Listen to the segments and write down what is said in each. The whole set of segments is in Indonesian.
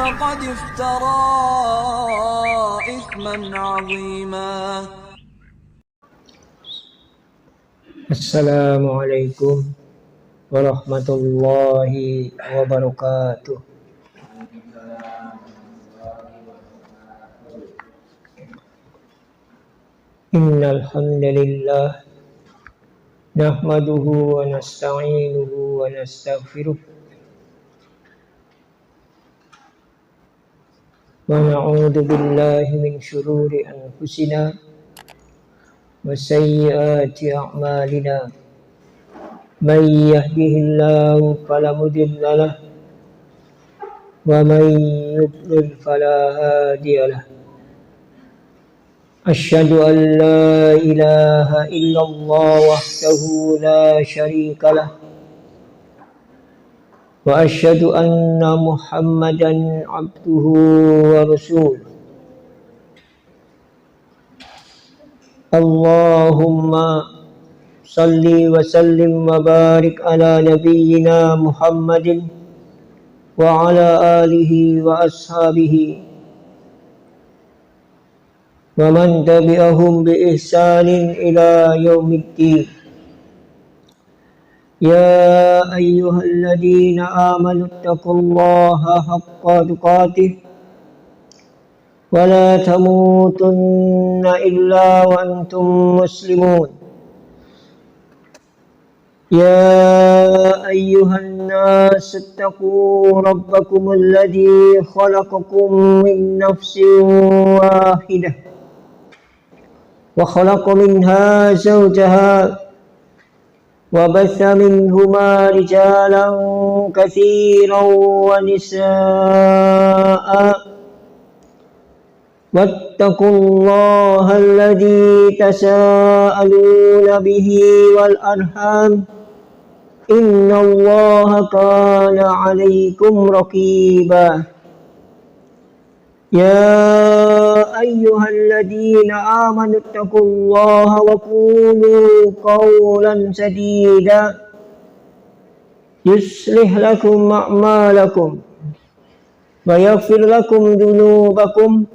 فقد افترى إثما عظيما. Assalamualaikum warahmatullahi wabarakatuh. Innal hamdalillah nahmaduhu wa nasta'inuhu wa nastaghfiruh wa na'udzu billahi min shururi anfusina wa sayyiati a'malina. Man yahdihillahu fala mudilla lahu wa man yudlil fala hadiya lahu. Asyhadu an la ilaha illallah wahdahu la syarika lah wa asyhadu anna Muhammadan abduhu wa rasuluh. Allahumma salli wa sallim wa barik ala nabiyyina Muhammadin wa ala alihi wa ashabihi wa man tabi'ahum bi ihsanin ila yaumiddin. Ya ayyuhalladzina amanu taqullaha haqqa tuqatih wa la tamutunna illa wa antum muslimun. Ya ayyuhan nas ittaqu rabbakum alladzi khalaqakum min nafsin wahidah wa khalaqa minha zawjaha wa batha minhuma rijalan katsiran wa nisaa'a wattaqullaha alladzi tasaaluna bihi wal arham innallaha kana 'alaikum raqiba. Ya ayyuhalladzina amanu taqullaha wa qulu qawlan sadida yuslih lakum a'malakum wa yaghfir lakum dhunubakum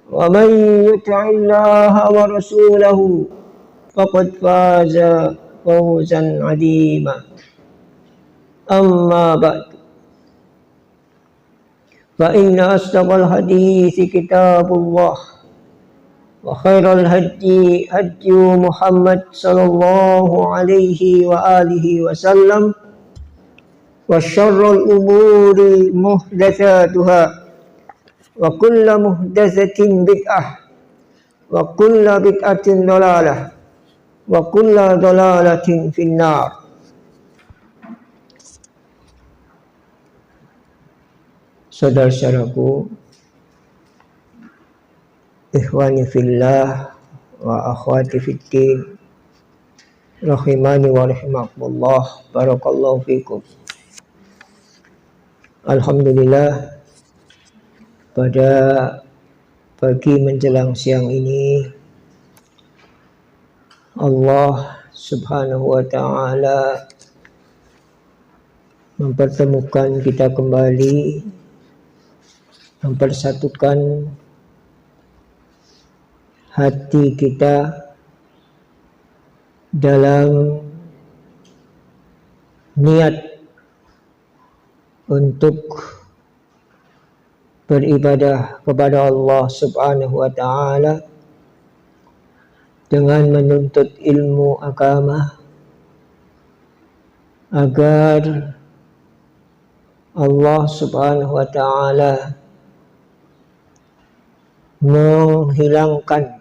wa man yuti'illaha wa rasulahu faqad faza fawzan 'azima. Amma ba'd. Fa inna asdaqal haditsi kitabullah wa khairal hadyi hadyu Muhammad sallallahu alaihi wa alihi wasallam wa syarrul umuri muhdatsatuha wa kullu muhdatsatin bid'ah wa kullu bid'atin dhalalah wa kullu dhalalatin finnar. Saudara-saudaraku, ikhwani fillah wa akhwati fiddin, rahimani wa rahimakumullah, barakallahu fikum. Alhamdulillah, pada pagi menjelang siang ini Allah subhanahu wa ta'ala mempertemukan kita kembali, mempersatukan hati kita dalam niat untuk beribadah kepada Allah subhanahu wa ta'ala dengan menuntut ilmu agama agar Allah subhanahu wa ta'ala menghilangkan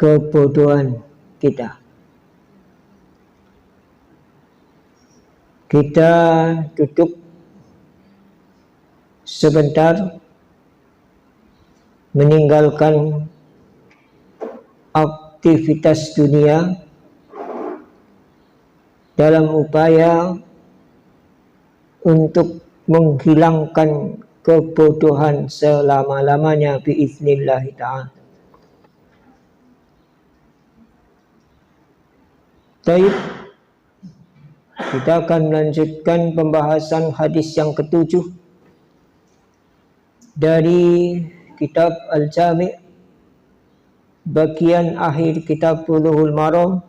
kebodohan kita. Kita duduk sebentar meninggalkan aktivitas dunia dalam upaya untuk menghilangkan kebodohan selama-lamanya biiznillah ta'ala. Taib, Kita akan melanjutkan pembahasan hadis yang ketujuh dari kitab Al-Jami', bagian akhir kitab Bulughul Maram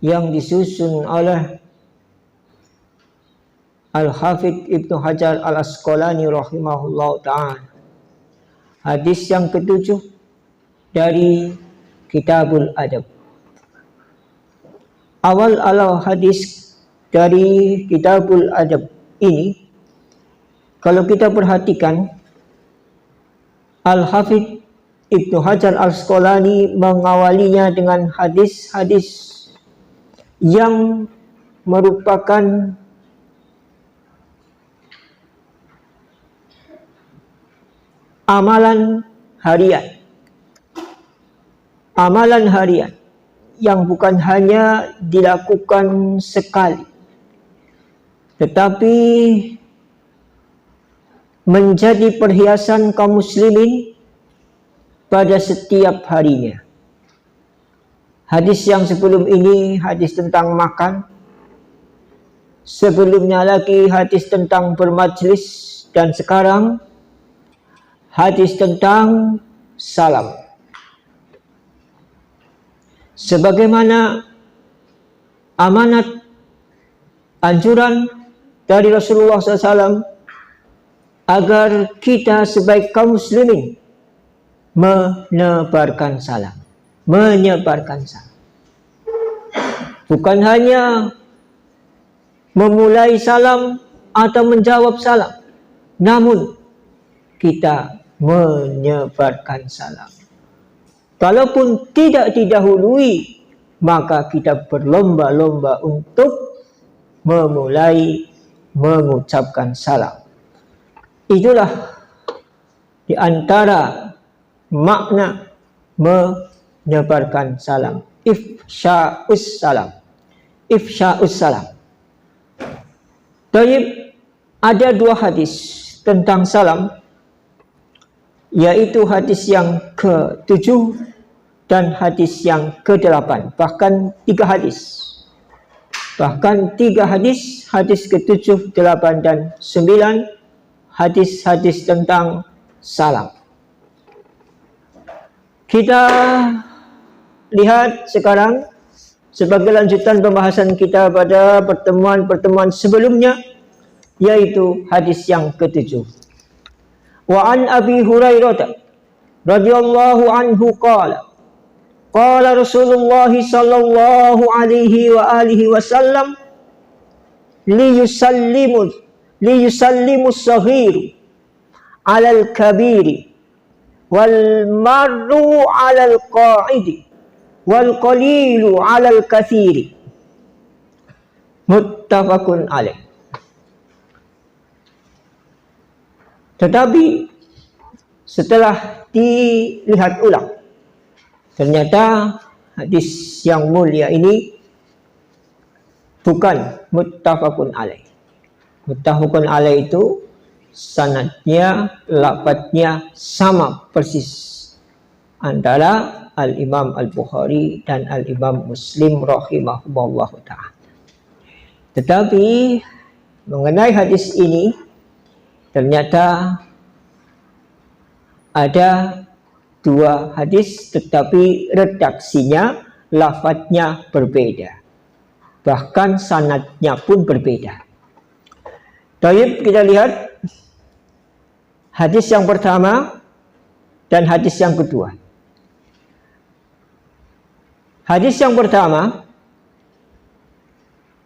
yang disusun oleh Al-Hafidz Ibnu Hajar Al-Asqalani rahimahullah ta'ala. Hadis yang ketujuh dari Kitabul Adab. Awal hadis dari Kitabul Adab ini, kalau kita perhatikan, Al-Hafidz Ibnu Hajar Al-Asqalani mengawalinya dengan hadis-hadis yang merupakan amalan harian. Amalan harian yang bukan hanya dilakukan sekali, tetapi menjadi perhiasan kaum muslimin pada setiap harinya. Hadis yang sebelum ini hadis tentang makan, sebelumnya lagi hadis tentang bermajlis, dan sekarang hadis tentang salam. Sebagaimana amanat anjuran dari Rasulullah SAW agar kita sebagai kaum muslimin menyebarkan salam. Bukan hanya memulai salam atau menjawab salam, namun kita menyebarkan salam. Kalaupun tidak didahului, maka kita berlomba-lomba untuk memulai mengucapkan salam. Itulah di antara makna menyebarkan salam. Ifsya'us salam. Ifsya'us salam. Taib, ada dua hadis tentang salam, yaitu hadis yang ke-7 dan hadis yang ke-8. Bahkan tiga hadis. Hadis ke-7, 8, dan 9. Hadis-hadis tentang salam. Kita lihat sekarang sebagai lanjutan pembahasan kita pada pertemuan-pertemuan sebelumnya, yaitu hadis yang ke-7. Wa an Abi Hurairah radhiyallahu anhu qala Rasulullah sallallahu alaihi wa alihi wasallam li yusallimu as-saghiru 'ala al-kabiri wal marru 'ala al-qa'idi wal qalilu 'ala al-katsiri. Muttafaqun alaih. Tetapi setelah dilihat ulang, ternyata hadis yang mulia ini bukan muttafaqun alaih. Muttafaqun alaih itu sanadnya, lafadznya sama persis antara Al-Imam Al-Bukhari dan Al-Imam Muslim rahimahumullah ta'ala. Tetapi mengenai hadis ini, ternyata ada dua hadis, tetapi redaksinya, lafadznya berbeda. Bahkan sanadnya pun berbeda. Baik, kita lihat hadis yang pertama dan hadis yang kedua. Hadis yang pertama,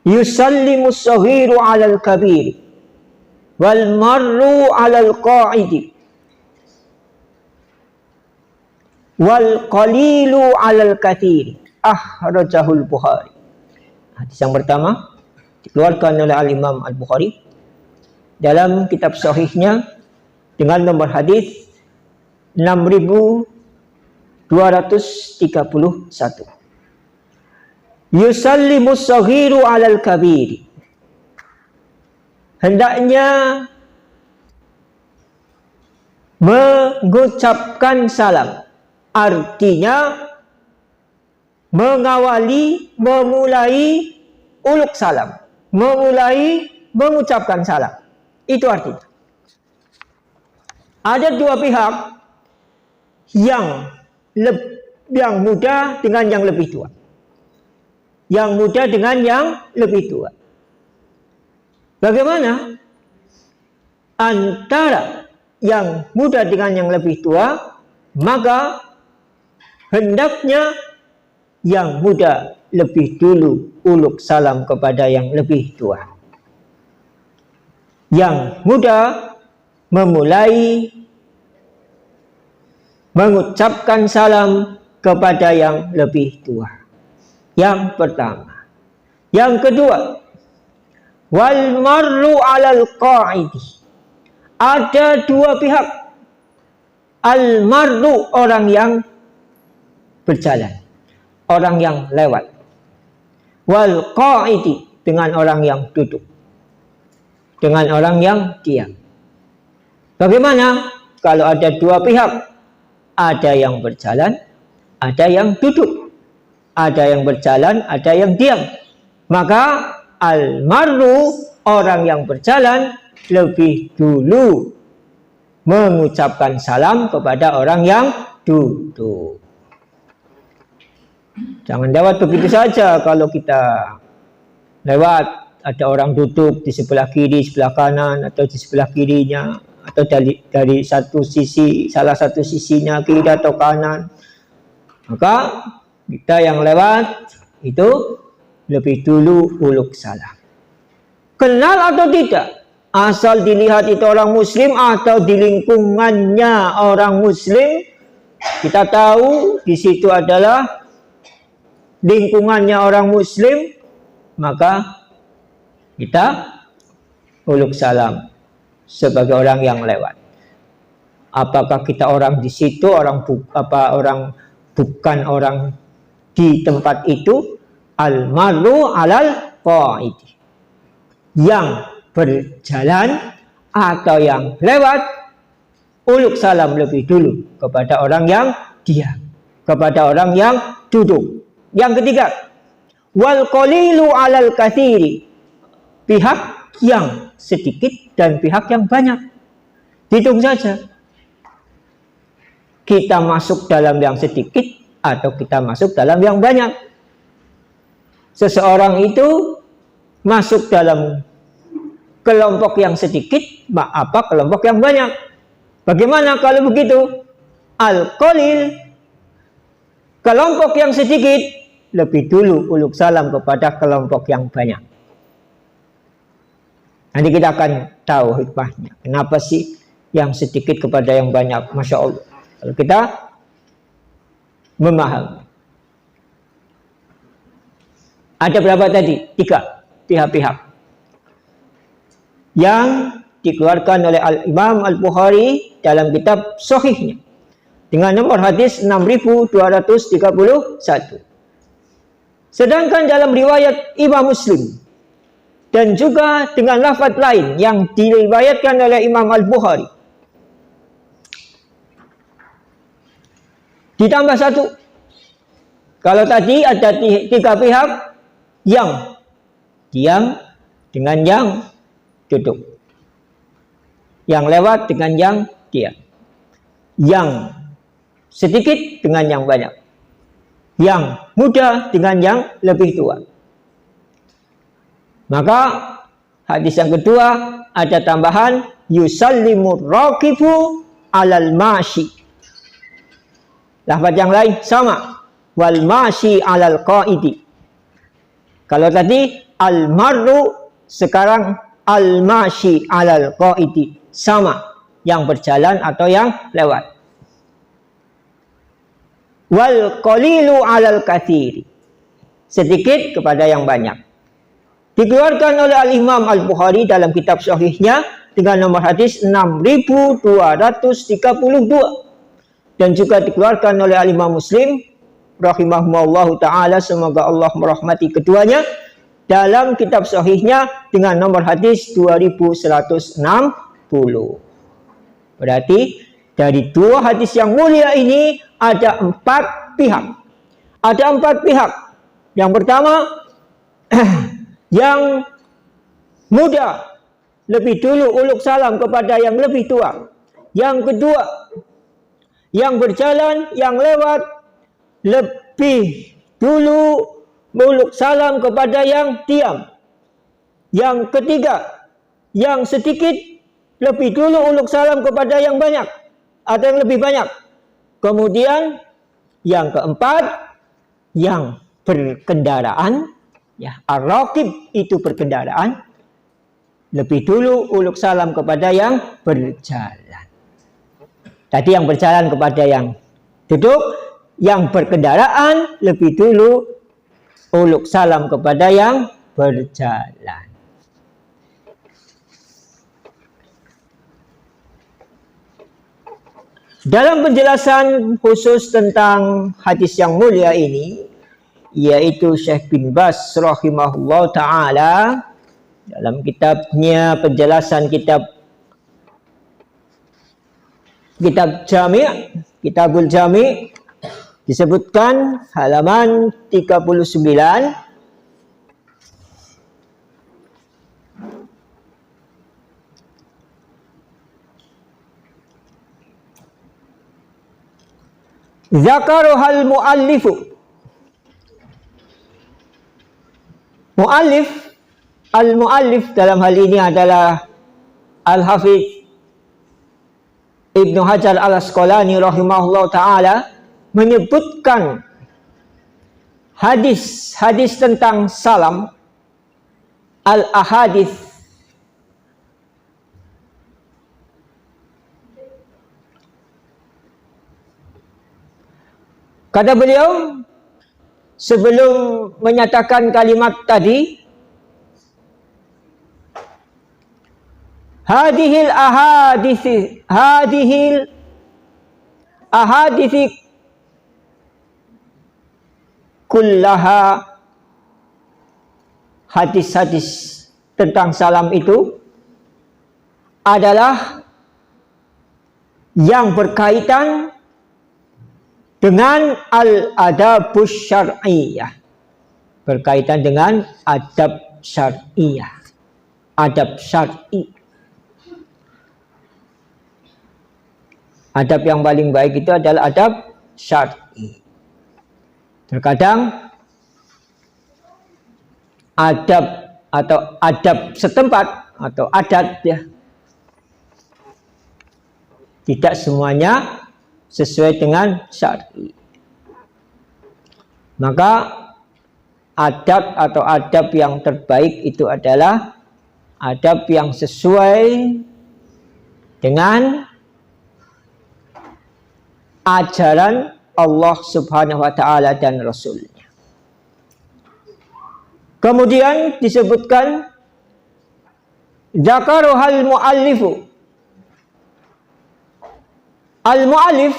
yusallimu as-saghiru 'alal kabiri wal marru 'alal qa'idi wal qalilu 'alal katsiri. Akhrajahul Bukhari. Hadis yang pertama dikeluarkan oleh Al-Imam Al-Bukhari dalam kitab sahihnya dengan nomor hadis 6231. Yusallimu as-saghiru 'alal kabiri. Hendaknya mengucapkan salam. Artinya mengawali, memulai uluk salam, memulai mengucapkan salam. Itu artinya. Ada dua pihak yang muda dengan yang lebih tua. Yang muda dengan yang lebih tua. Bagaimana? Antara yang muda dengan yang lebih tua, maka hendaknya yang muda lebih dulu uluk salam kepada yang lebih tua. Yang muda memulai mengucapkan salam kepada yang lebih tua. Yang pertama. Yang kedua, wal marru 'alal qa'idi. Ada dua pihak. Al marru, orang yang berjalan, orang yang lewat. Wal qa'idi, dengan orang yang duduk, dengan orang yang diam. Bagaimana kalau ada dua pihak? Ada yang berjalan, ada yang duduk. Ada yang berjalan, ada yang diam. Maka al-marru, orang yang berjalan, lebih dulu mengucapkan salam kepada orang yang duduk. Jangan lewat begitu saja. Kalau kita lewat, ada orang duduk di sebelah kiri, sebelah kanan, atau di sebelah kirinya, atau dari satu sisi, salah satu sisinya kiri atau kanan, maka kita yang lewat itu lebih dulu uluk salam. Kenal atau tidak, asal dilihat itu orang muslim atau di lingkungannya orang muslim, kita tahu di situ adalah lingkungannya orang muslim, maka kita uluk salam sebagai orang yang lewat. Apakah kita orang di situ, orang bukan orang di tempat itu, al-marru 'alal qa'idi. Yang berjalan atau yang lewat, uluk salam lebih dulu kepada orang yang diam, kepada orang yang duduk. Yang ketiga, wal qalilu 'alal katsiri. Pihak yang sedikit dan pihak yang banyak. Hitung saja. Kita masuk dalam yang sedikit atau kita masuk dalam yang banyak. Seseorang itu masuk dalam kelompok yang sedikit, apa kelompok yang banyak. Bagaimana kalau begitu? Al-qalil, kelompok yang sedikit, lebih dulu uluk salam kepada kelompok yang banyak. Nanti kita akan tahu hikmahnya. Kenapa sih yang sedikit kepada yang banyak? Masya Allah. Kalau kita memahami. Ada berapa tadi? 3 pihak-pihak yang dikeluarkan oleh Al-Imam Al-Bukhari dalam kitab Sahihnya dengan nomor hadis 6231. Sedangkan dalam riwayat Imam Muslim dan juga dengan lafaz lain yang diriwayatkan oleh Imam Al-Bukhari, ditambah 1. Kalau tadi ada 3 pihak, yang diam dengan yang duduk, yang lewat dengan yang diam, yang sedikit dengan yang banyak, yang muda dengan yang lebih tua. Maka hadis yang kedua ada tambahan yusallimu raqibu alal mashi. Lafaz yang lain sama, wal mashi alal qaidi. Kalau tadi al marru, sekarang al mashi alal qaidi, sama, yang berjalan atau yang lewat. Wal qalilu alal katsiri, sedikit kepada yang banyak. Dikeluarkan oleh Al-Imam Al-Bukhari dalam kitab Sahihnya dengan nomor hadis 6232 dan juga dikeluarkan oleh Al-Imam Muslim rahimahumullahu ta'ala, semoga Allah merahmati keduanya, dalam kitab Sahihnya dengan nomor hadis 2160. Berarti dari 2 hadis yang mulia ini ada 4 pihak. Ada 4 pihak. Yang pertama, yang muda lebih dulu uluk salam kepada yang lebih tua. Yang kedua, yang berjalan, yang lewat lebih dulu uluk salam kepada yang diam. Yang ketiga, yang sedikit lebih dulu uluk salam kepada yang banyak atau yang lebih banyak. Kemudian yang keempat, yang berkendaraan, ya, ar-raqib itu berkendaraan, lebih dulu uluk salam kepada yang berjalan. Tadi yang berjalan kepada yang duduk, yang berkendaraan lebih dulu uluk salam kepada yang berjalan. Dalam penjelasan khusus tentang hadis yang mulia ini, yaitu Syekh bin Baz rahimahullah ta'ala, dalam kitabnya penjelasan Kitabul Jami' disebutkan halaman 39, Zakaruhal muallifu. Al-muallif dalam hal ini adalah Al-Hafidz Ibnu Hajar Al-Asqalani rahimahullah ta'ala menyebutkan hadis-hadis tentang salam, al-ahadits, kata beliau sebelum menyatakan kalimat tadi, hadhil ahadithi kullaha, hadis-hadis tentang salam itu adalah yang berkaitan dengan al-adabus syar'iyah, berkaitan dengan adab syar'iyah, adab syar'i. Adab yang paling baik itu adalah adab syar'i. Terkadang adab atau adab setempat atau adat, ya, tidak semuanya sesuai dengan syar'i. Maka adab atau adab yang terbaik itu adalah adab yang sesuai dengan ajaran Allah Subhanahu wa ta'ala dan Rasulnya. Kemudian disebutkan zakaruhal muallifu. Al-muallif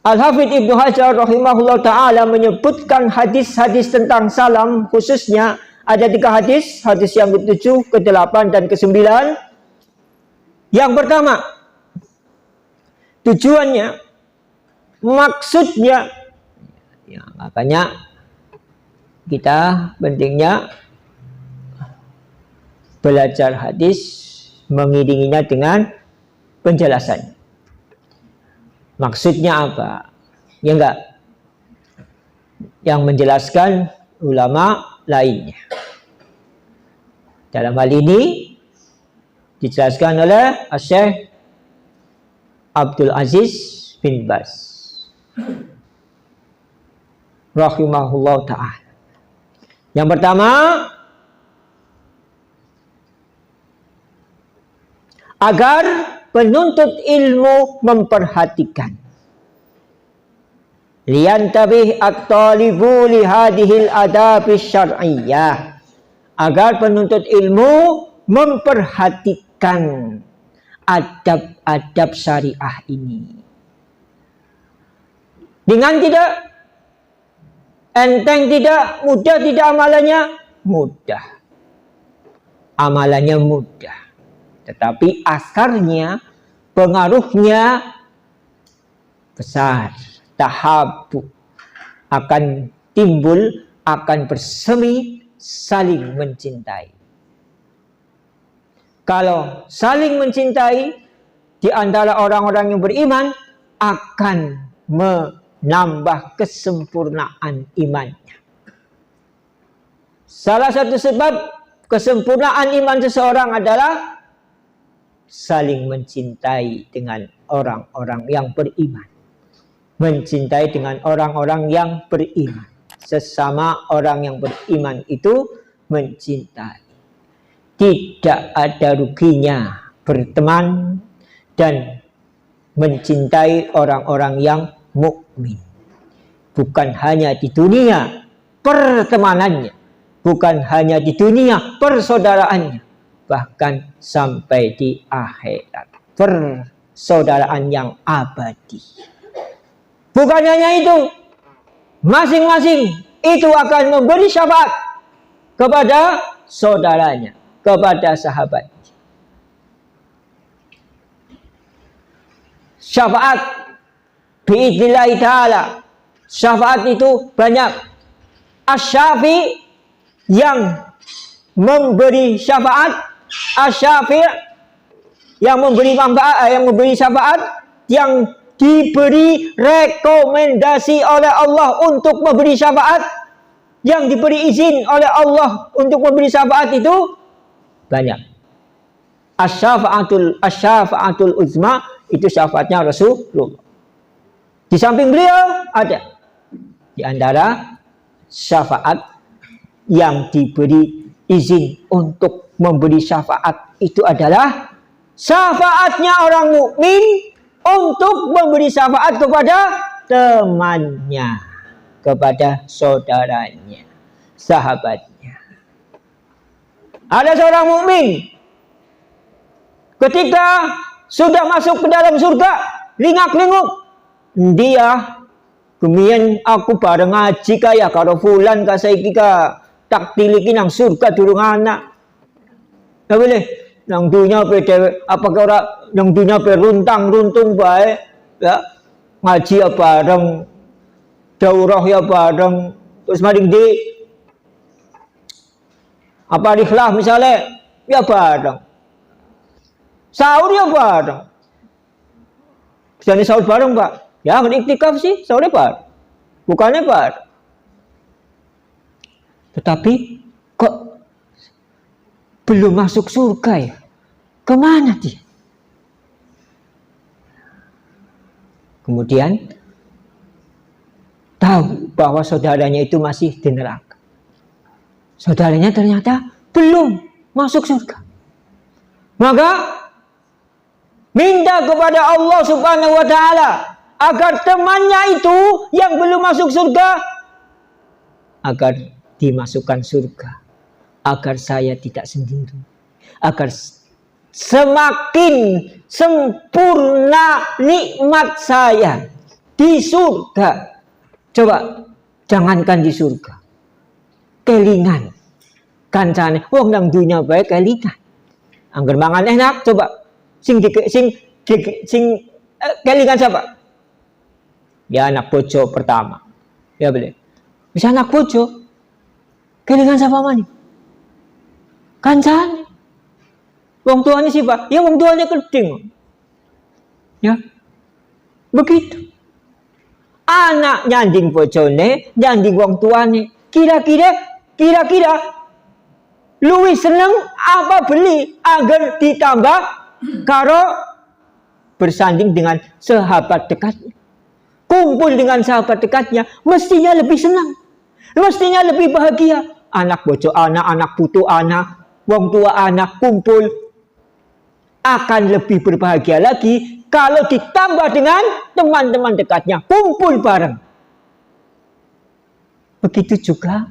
Al-Hafidz Ibnu Hajar rahimahullah ta'ala menyebutkan hadis-hadis tentang salam, khususnya ada 3 hadis, hadis yang ke-7, ke-8 dan ke-9. Yang pertama, tujuannya, maksudnya, ya, makanya kita pentingnya belajar hadis mengiringinya dengan penjelasan. Maksudnya apa? Ya enggak. Yang menjelaskan ulama lainnya. Dalam hal ini dijelaskan oleh Syekh Abdul Aziz bin Baz rahimahullah ta'ala. Yang pertama, agar penuntut ilmu memperhatikan, liyantabih at-talibu li hadhil adabis syar'iyyah, agar penuntut ilmu memperhatikan adab-adab syariah ini. Dengan tidak enteng, tidak mudah, tidak amalannya mudah. Amalannya mudah. Tetapi asarnya, pengaruhnya besar. Tahabu akan timbul, akan bersemi saling mencintai. Kalau saling mencintai di antara orang-orang yang beriman akan menambah kesempurnaan imannya. Salah satu sebab kesempurnaan iman seseorang adalah saling mencintai dengan orang-orang yang beriman. Mencintai dengan orang-orang yang beriman. Sesama orang yang beriman itu mencintai. Tidak ada ruginya berteman dan mencintai orang-orang yang mukmin. Bukan hanya di dunia pertemanannya, bukan hanya di dunia persaudaraannya, bahkan sampai di akhirat, persaudaraan yang abadi. Bukan hanya itu, masing-masing itu akan memberi syafaat kepada saudaranya, kepada sahabat. Syafaat biidznillah ta'ala. Syafaat itu banyak. Asy-syafi' yang memberi syafaat, asy-syafi' yang memberi manfaat, yang memberi syafaat, yang diberi rekomendasi oleh Allah untuk memberi syafaat, yang diberi izin oleh Allah untuk memberi syafaat itu banyak. Asy-syafa'atul uzma itu syafaatnya Rasulullah. Di samping beliau ada di antara syafaat yang diberi izin untuk memberi syafaat itu adalah syafaatnya orang mukmin untuk memberi syafaat kepada temannya, kepada saudaranya, sahabatnya. Ada seorang mukmin ketika sudah masuk ke dalam surga, lingak-linguk, dia kemudian aku bareng ngaji kaya karo fulan ka saiki ka tak tiliki nang surga durung anak. Ya boleh nang dunya pe dhewe apa ora nang dunya pe runtang-runtung bae ya ngaji ya bareng daurah ya bareng terus mari di apa ikhlas misalnya ya bareng sahur ya bareng. Jadi sahur bareng Pak. Ya iktikaf sih sahurnya bareng. Bukannya bareng. Tetapi kok belum masuk surga ya? Kemana dia? Kemudian tahu bahwa saudaranya itu masih di neraka. Saudaranya ternyata belum masuk surga. Maka minta kepada Allah Subhanahu wa taala agar temannya itu yang belum masuk surga agar dimasukkan surga, agar saya tidak sendiri, agar semakin sempurna nikmat saya di surga. Coba jangankan di surga, kelingan kancane wong nang dunya bae kelingan. Angger mangan enak coba sing kelingan siapa? Ya anak bojo pertama. Ya boleh. Bisa anak bojo. Kelingan siapa mani? Kancane. Wong tuanya siapa? Ya wong tuanya keding. Ya. Begitu. Anak nyanding bojone, nyanding wong tuane. Kira-kira luwih seneng apa beli agar ditambah karo bersanding dengan sahabat dekatnya. Kumpul dengan sahabat dekatnya, mestinya lebih senang. Mestinya lebih bahagia. Anak bojo anak, anak putu anak, wong tua anak kumpul. Akan lebih berbahagia lagi kalau ditambah dengan teman-teman dekatnya. Kumpul bareng. Begitu juga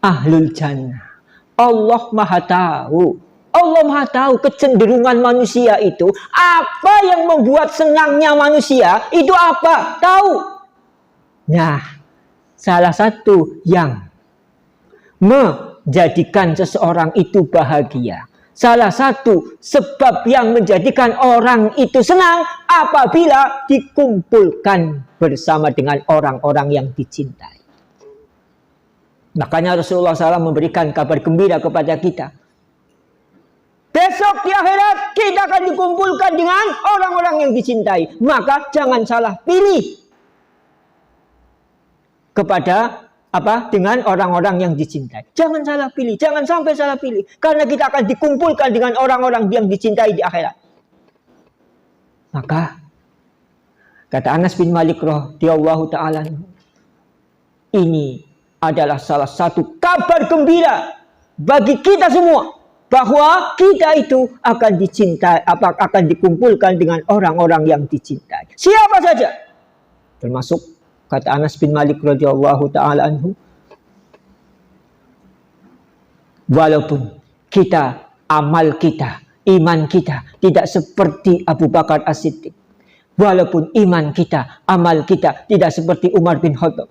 ahlul jannah. Allah Maha Tahu. Allah Maha Tahu kecenderungan manusia itu. Apa yang membuat senangnya manusia itu apa? Tahu. Nah, salah satu yang menjadikan seseorang itu bahagia. Salah satu sebab yang menjadikan orang itu senang apabila dikumpulkan bersama dengan orang-orang yang dicintai. Makanya Rasulullah SAW memberikan kabar gembira kepada kita. Besok di akhirat kita akan dikumpulkan dengan orang-orang yang dicintai. Maka jangan salah pilih kepada dengan orang-orang yang dicintai. Jangan salah pilih, jangan sampai salah pilih. Karena kita akan dikumpulkan dengan orang-orang yang dicintai di akhirat. Maka kata Anas bin Malik radhiyallahu ta'ala, ini adalah salah satu kabar gembira bagi kita semua bahwa kita itu akan dicintai, akan dikumpulkan dengan orang-orang yang dicintai. Siapa saja, termasuk kata Anas bin Malik radhiyallahu ta'ala anhu, walaupun kita, amal kita, iman kita tidak seperti Abu Bakar As-Siddiq, walaupun iman kita, amal kita tidak seperti Umar bin Khattab,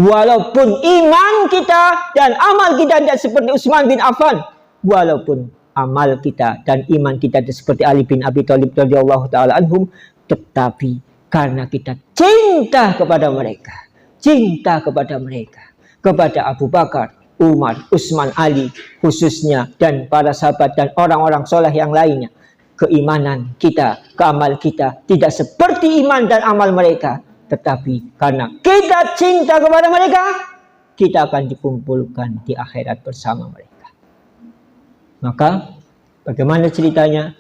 walaupun iman kita dan amal kita tidak seperti Utsman bin Affan, walaupun amal kita dan iman kita tidak seperti Ali bin Abi Thalib radhiyallahu ta'ala anhum, tetapi karena kita cinta kepada mereka, kepada Abu Bakar, Umar, Utsman, Ali khususnya, dan para sahabat dan orang-orang soleh yang lainnya, keimanan kita, keamal kita tidak seperti iman dan amal mereka, tetapi karena kita cinta kepada mereka, kita akan dikumpulkan di akhirat bersama mereka. Maka bagaimana ceritanya?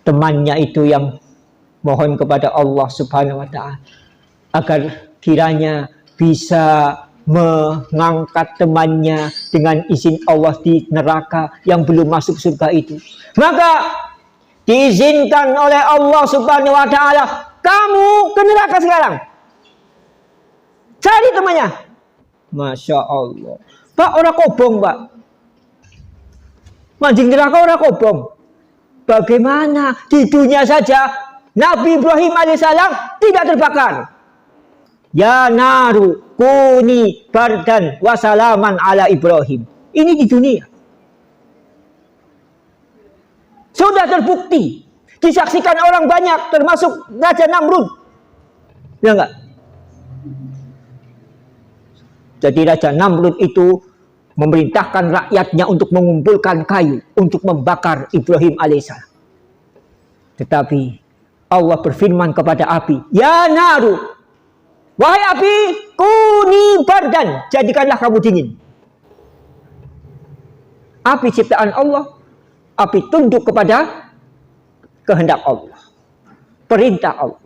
Temannya itu yang mohon kepada Allah Subhanahu wa ta'ala agar kiranya bisa mengangkat temannya dengan izin Allah di neraka yang belum masuk surga itu. Maka diizinkan oleh Allah Subhanahu wa ta'ala, kamu ke neraka sekarang. Cari temannya. Masya Allah. Pak, orang kobong, Pak. Mancing neraka orang kobong. Bagaimana di dunia saja Nabi Ibrahim alaihissalam tidak terbakar. Ya naru kuni bardan wasalaman ala Ibrahim. Ini di dunia. Sudah terbukti. Disaksikan orang banyak, termasuk Raja Namrud. Ya enggak? Jadi Raja Namrud itu memerintahkan rakyatnya untuk mengumpulkan kayu untuk membakar Ibrahim alaihissalam. Tetapi Allah berfirman kepada api, ya naru, wahai api, kuni bardan, jadikanlah kamu dingin. Api ciptaan Allah, api tunduk kepada kehendak Allah, perintah Allah.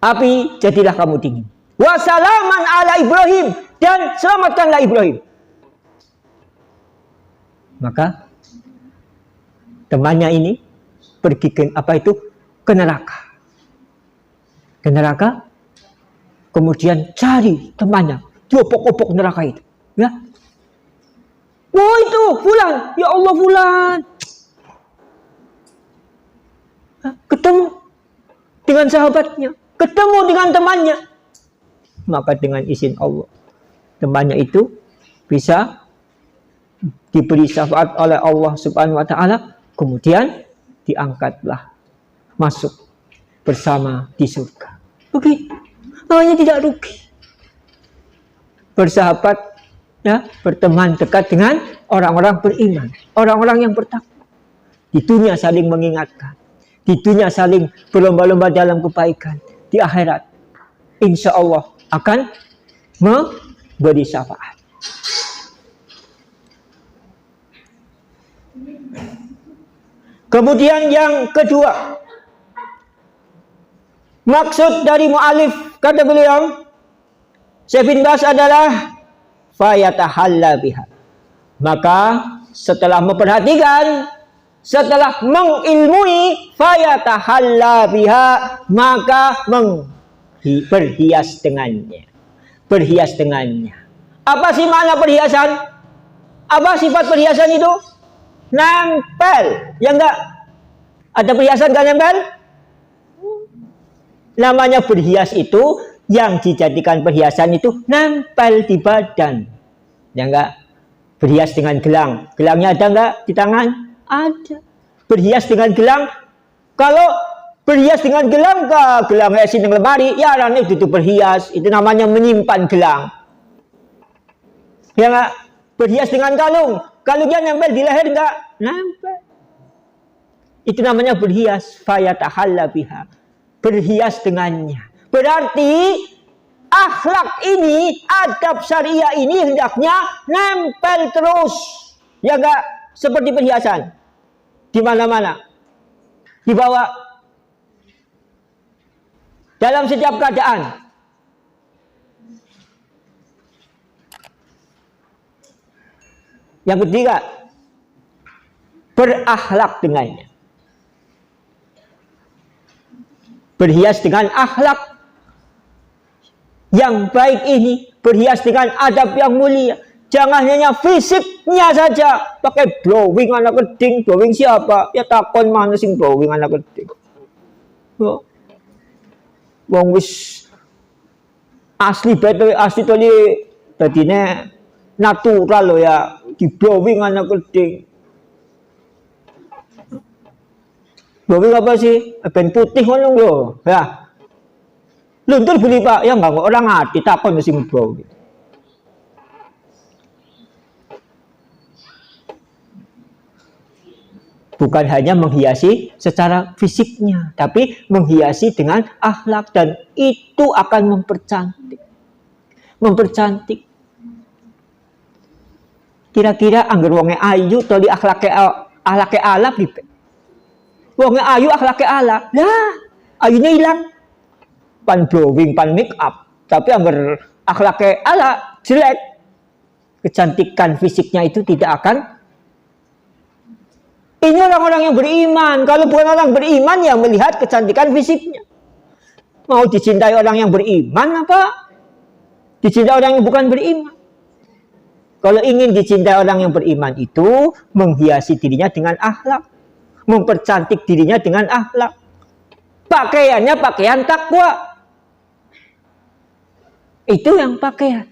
Api, jadilah kamu dingin. Wasalaman ala Ibrahim, dan selamatkanlah Ibrahim. Maka temannya ini pergi ke ke neraka. Ke neraka, kemudian cari temannya di opok-opok neraka itu. Ya, oh itu fulan, ya Allah fulan. Ketemu dengan sahabatnya, ketemu dengan temannya. Maka dengan izin Allah, temannya itu bisa diberi syafaat oleh Allah Subhanahu wa ta'ala, kemudian diangkatlah masuk bersama di surga. Begitu. Makanya tidak rugi bersahabat, ya, berteman dekat dengan orang-orang beriman, orang-orang yang bertakwa. Di dunia saling mengingatkan, di dunia saling berlomba-lomba dalam kebaikan, di akhirat insya Allah akan memberi syafaat. Kemudian yang kedua, maksud dari mu'alif, kata beliau Syekh bin Baz, adalah fayatahalla biha. Maka setelah memperhatikan, setelah mengilmui, fayatahalla biha, maka berhias dengannya. Berhias dengannya. Apa sih makna perhiasan? Apa sifat perhiasan itu? Nempel. Ya enggak? Ada perhiasan kan nempel? Namanya berhias itu, yang dijadikan perhiasan itu nempel di badan. Ya enggak? Berhias dengan gelang. Gelangnya ada enggak di tangan? Ada. Berhias dengan gelang. Kalau berhias dengan gelang, gelang esin yang lemari, ya rane itu berhias. Itu namanya menyimpan gelang. Ya nggak? Berhias dengan kalung. Kalungnya nempel di leher nggak? Nempel. Itu namanya berhias. Fayatahalla biha. Berhias dengannya. Berarti akhlak ini, adab syariah ini hendaknya nempel terus. Ya nggak? Seperti perhiasan. Di mana-mana. Dibawa. Dalam setiap keadaan. Yang ketiga, berakhlak dengannya. Berhias dengan akhlak yang baik ini, berhias dengan adab yang mulia. Jangan hanya fisiknya saja, pakai blowing anak keding. Blowing siapa? Ya takon mana sing blowing anak keding. Wong wis asli betul, asli tadi tadine natural loh ya, di blowing anak keding. Blowing apa sih? Ben putih ngono lho. Ya. Luntur beli Pak, ya enggak orang hati takon sing blowing. Bukan hanya menghiasi secara fisiknya, tapi menghiasi dengan akhlak, dan itu akan mempercantik. Mempercantik. Kira-kira angger wonge ayu to di akhlake ala pipe. Wonge ayu akhlake ala. Lah, ayune ilang. Pan blowing, pan make up, tapi angger akhlake ala jelek. Kecantikan fisiknya itu tidak akan. Ini orang-orang yang beriman. Kalau bukan orang beriman yang melihat kecantikan fisiknya. Mau dicintai orang yang beriman apa? Dicintai orang yang bukan beriman. Kalau ingin dicintai orang yang beriman itu menghiasi dirinya dengan akhlak, mempercantik dirinya dengan akhlak. Pakaiannya pakaian takwa. Itu yang pakaian.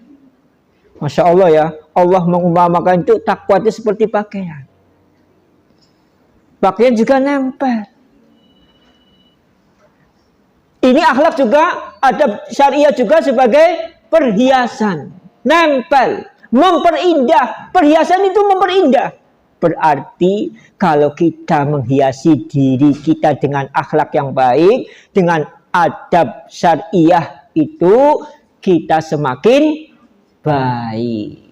Masya Allah ya, Allah mengumpamakan itu takwa itu seperti pakaian. Pakaian juga nempel. Ini akhlak juga, adab syariah juga sebagai perhiasan. Nempel, memperindah. Perhiasan itu memperindah. Berarti kalau kita menghiasi diri kita dengan akhlak yang baik, dengan adab syariah itu, kita semakin baik.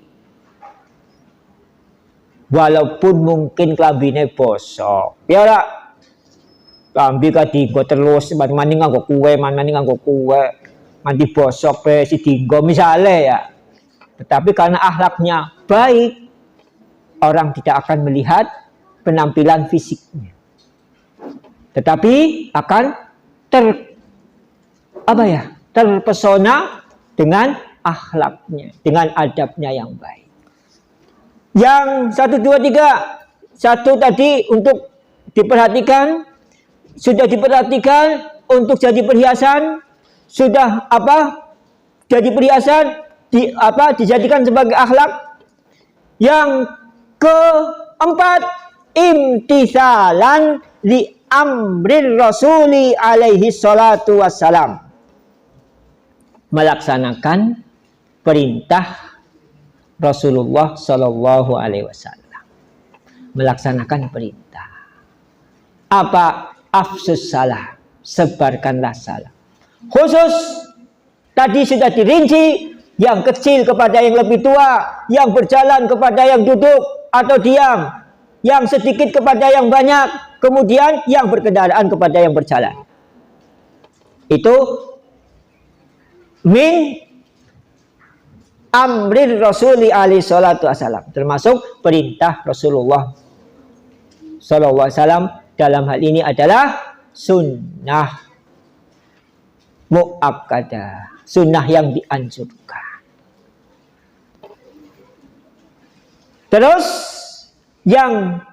Walaupun mungkin klambine bosok. Ya ora. Klambi kadinggo terus mandi nganggo kuwe, mandi nganggo kuwe. Mandi bosok pe si dinggo misale ya. Tetapi karena akhlaknya baik, orang tidak akan melihat penampilan fisiknya. Tetapi akan terpesona dengan akhlaknya, dengan adabnya yang baik. Yang 1, 2, 3. Satu tadi untuk diperhatikan, sudah diperhatikan untuk jadi perhiasan, sudah apa? Jadi perhiasan, dijadikan sebagai akhlak. Yang keempat, imtisalan li amrir rasuli alaihi salatu wassalam. Melaksanakan perintah Rasulullah Shallallahu Alaihi Wasallam, melaksanakan perintah. Apa? Afsus salam, sebarkanlah salam. Khusus tadi sudah dirinci, yang kecil kepada yang lebih tua, yang berjalan kepada yang duduk atau diam, yang sedikit kepada yang banyak, kemudian yang berkendaraan kepada yang berjalan. Itu min amrir rasuli alaihi salatu wassalam, termasuk perintah Rasulullah sallallahu alaihi wasallam. Dalam hal ini adalah sunnah muakkadah, sunnah yang dianjurkan. Terus yang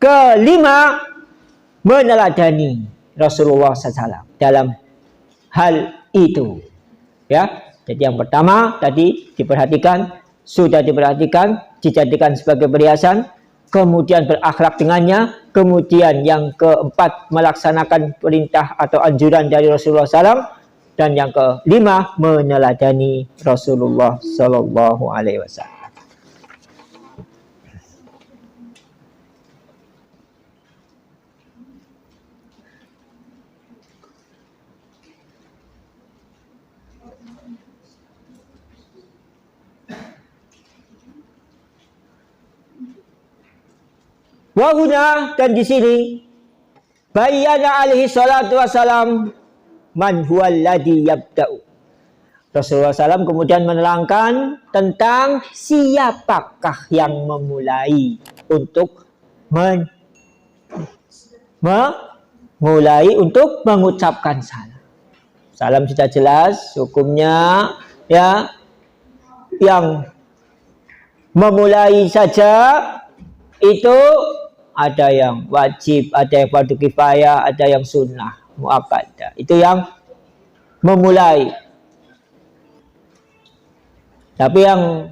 kelima, meneladani Rasulullah SAW dalam hal itu. Ya. Jadi yang pertama tadi diperhatikan, sudah diperhatikan, dijadikan sebagai perhiasan, kemudian berakhlak dengannya, kemudian yang keempat melaksanakan perintah atau anjuran dari Rasulullah SAW, dan yang kelima meneladani Rasulullah Sallallahu Alaihi Wasallam. Wa huna, dan di sini bayyana alaihi salatu wassalam man huwa alladhi yabda'u. Rasulullah SAW kemudian menerangkan tentang siapakah yang memulai untuk memulai untuk mengucapkan salam. Salam sudah jelas hukumnya, ya. Yang memulai saja itu ada yang wajib, ada yang fardu kifayah, ada yang sunnah muakkadah. Itu yang memulai. Tapi yang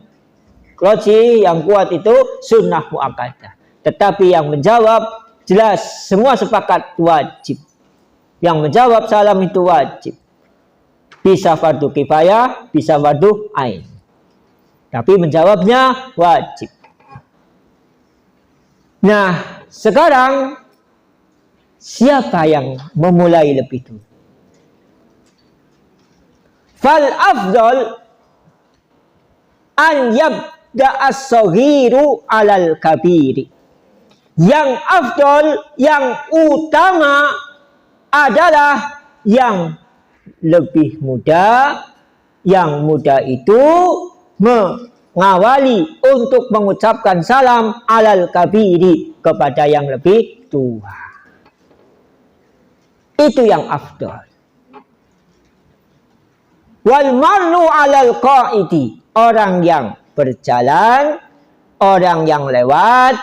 rajih, yang kuat itu sunnah muakkadah. Tetapi yang menjawab jelas semua sepakat wajib. Yang menjawab salam itu wajib. Bisa fardu kifayah, bisa fardu ain. Tapi menjawabnya wajib. Nah, sekarang siapa yang memulai lebih dulu? Fal afdal an yabda as-saghiru alal kabiri. Yang afdal, yang utama adalah yang lebih muda. Yang muda itu mengawali untuk mengucapkan salam alal kabiri, kepada yang lebih tua. Itu yang afdal. Wal marnu alal qaidi, orang yang berjalan, orang yang lewat,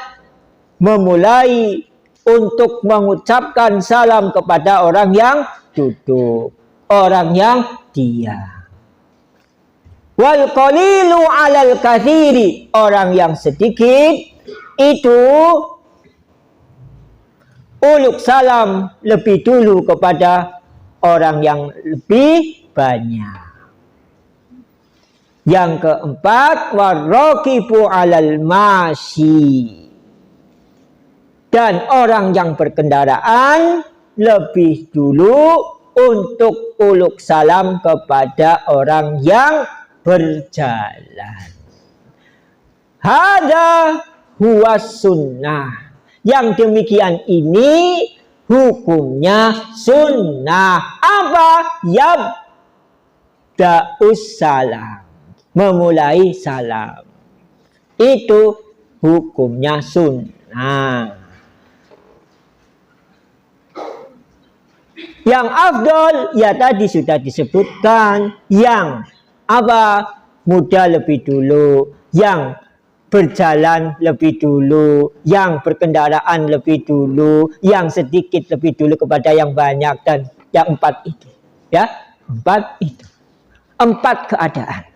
memulai untuk mengucapkan salam kepada orang yang duduk, orang yang diam. Wal qalilu alal katsiri, orang yang sedikit itu uluk salam lebih dulu kepada orang yang lebih banyak. Yang keempat, warraqibu alal masyi, dan orang yang berkendaraan lebih dulu untuk uluk salam kepada orang yang berjalan. Hada huwa sunnah. Yang demikian ini hukumnya sunnah. Apa? Yabda'us salam, memulai salam. Itu hukumnya sunnah. Yang afdol, ya tadi sudah disebutkan. Yang apa? Muda lebih dulu, yang berjalan lebih dulu, yang berkendaraan lebih dulu, yang sedikit lebih dulu kepada yang banyak, dan yang empat itu. Ya, empat itu. Empat keadaan.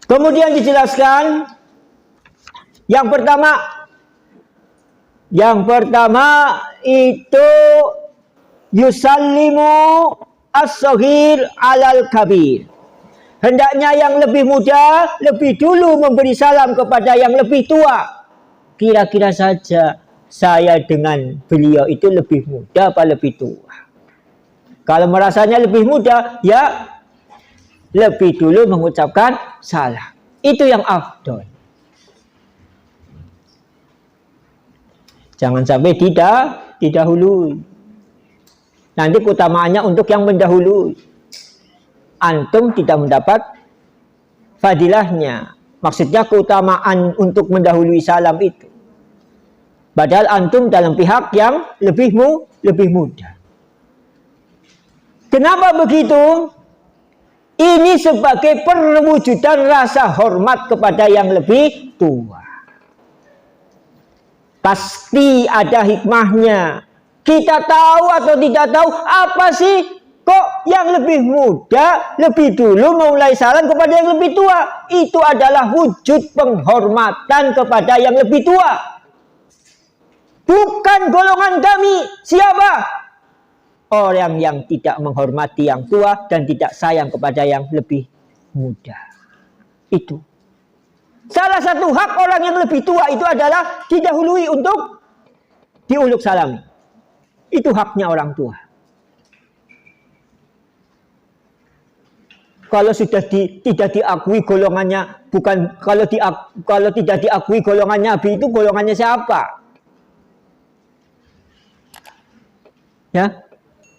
Kemudian dijelaskan yang pertama itu yusallimu as-saghir alal kabir. Hendaknya yang lebih muda lebih dulu memberi salam kepada yang lebih tua. Kira-kira saja saya dengan beliau itu lebih muda apa lebih tua? Kalau merasanya lebih muda, ya lebih dulu mengucapkan salam. Itu yang afdol. Jangan sampai didahului. Nanti keutamaannya untuk yang mendahului. Antum tidak mendapat fadilahnya. Maksudnya keutamaan untuk mendahului salam itu. Padahal antum dalam pihak yang lebih muda. Kenapa begitu? Ini sebagai perwujudan rasa hormat kepada yang lebih tua. Pasti ada hikmahnya. Kita tahu atau tidak tahu, apa sih kok yang lebih muda lebih dulu memulai salam kepada yang lebih tua? Itu adalah wujud penghormatan kepada yang lebih tua. Bukan golongan kami. Siapa? Orang yang tidak menghormati yang tua dan tidak sayang kepada yang lebih muda. Itu. Salah satu hak orang yang lebih tua itu adalah didahului untuk diuluk salami. Itu haknya orang tua. Kalau sudah tidak diakui golongannya, bukan kalau tidak diakui golongannya Nabi, itu golongannya siapa? Ya,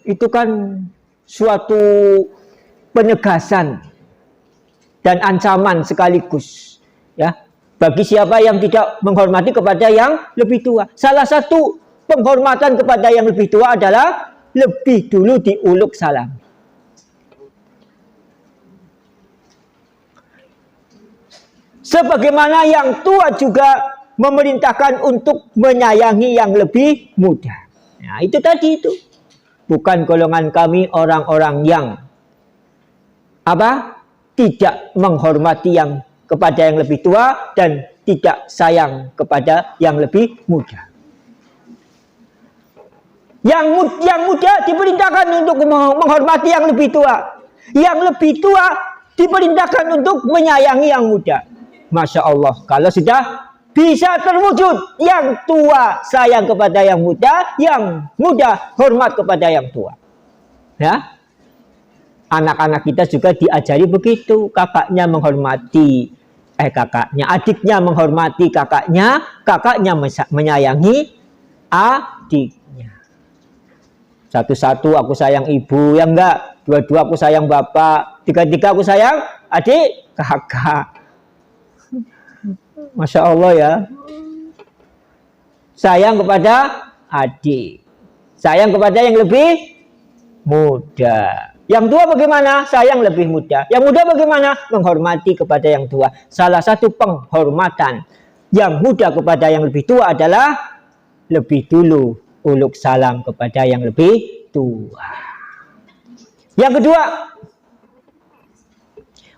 itu kan suatu penegasan dan ancaman sekaligus, ya, bagi siapa yang tidak menghormati kepada yang lebih tua. Salah satu penghormatan kepada yang lebih tua adalah lebih dulu diuluk salam. Sebagaimana yang tua juga memerintahkan untuk menyayangi yang lebih muda. Nah, itu tadi itu. Bukan golongan kami orang-orang yang tidak menghormati yang kepada yang lebih tua dan tidak sayang kepada yang lebih muda. Yang muda diperintahkan untuk menghormati yang lebih tua. Yang lebih tua diperintahkan untuk menyayangi yang muda. Masya Allah, kalau sudah bisa terwujud, yang tua sayang kepada yang muda hormat kepada yang tua. Ya, anak-anak kita juga diajari begitu, adiknya menghormati kakaknya menyayangi adiknya. Satu-satu aku sayang ibu, ya enggak, dua-dua aku sayang bapak, tiga-tiga aku sayang adik, kakak. Masya Allah ya. Sayang kepada adik, sayang kepada yang lebih muda. Yang tua bagaimana? Sayang lebih muda. Yang muda bagaimana? Menghormati kepada yang tua. Salah satu penghormatan yang muda kepada yang lebih tua adalah lebih dulu uluk salam kepada yang lebih tua. Yang kedua,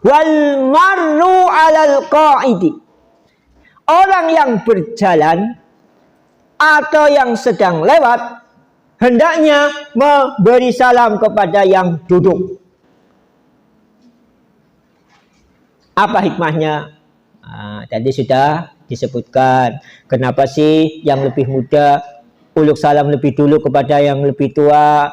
wal marru alal qa'idi. Orang yang berjalan atau yang sedang lewat hendaknya memberi salam kepada yang duduk. Apa hikmahnya? Tadi sudah disebutkan. Kenapa sih yang lebih muda uluk salam lebih dulu kepada yang lebih tua?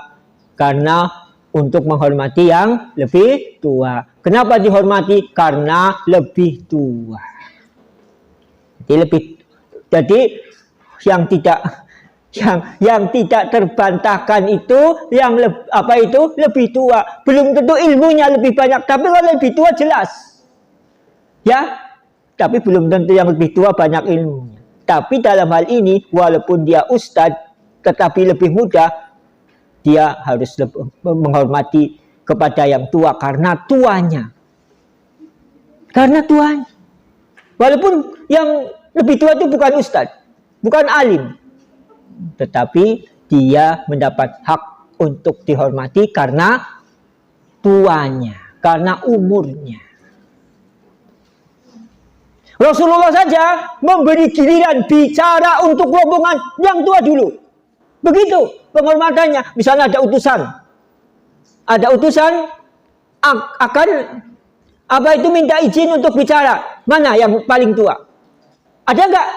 Karena untuk menghormati yang lebih tua. Kenapa dihormati? Karena lebih tua. Jadi yang tidak terbantahkan itu lebih tua. Belum tentu ilmunya lebih banyak, tapi kalau lebih tua jelas. Ya, tapi belum tentu yang lebih tua banyak ilmunya. Tapi dalam hal ini walaupun dia ustadz tetapi lebih muda, dia harus menghormati kepada yang tua karena tuanya. Walaupun yang lebih tua itu bukan ustadz, bukan alim, tetapi dia mendapat hak untuk dihormati karena tuanya, karena umurnya. Rasulullah saja memberi giliran bicara untuk rombongan yang tua dulu. Begitu penghormatannya. Misalnya ada utusan akan minta izin untuk bicara. Mana yang paling tua? Ada enggak?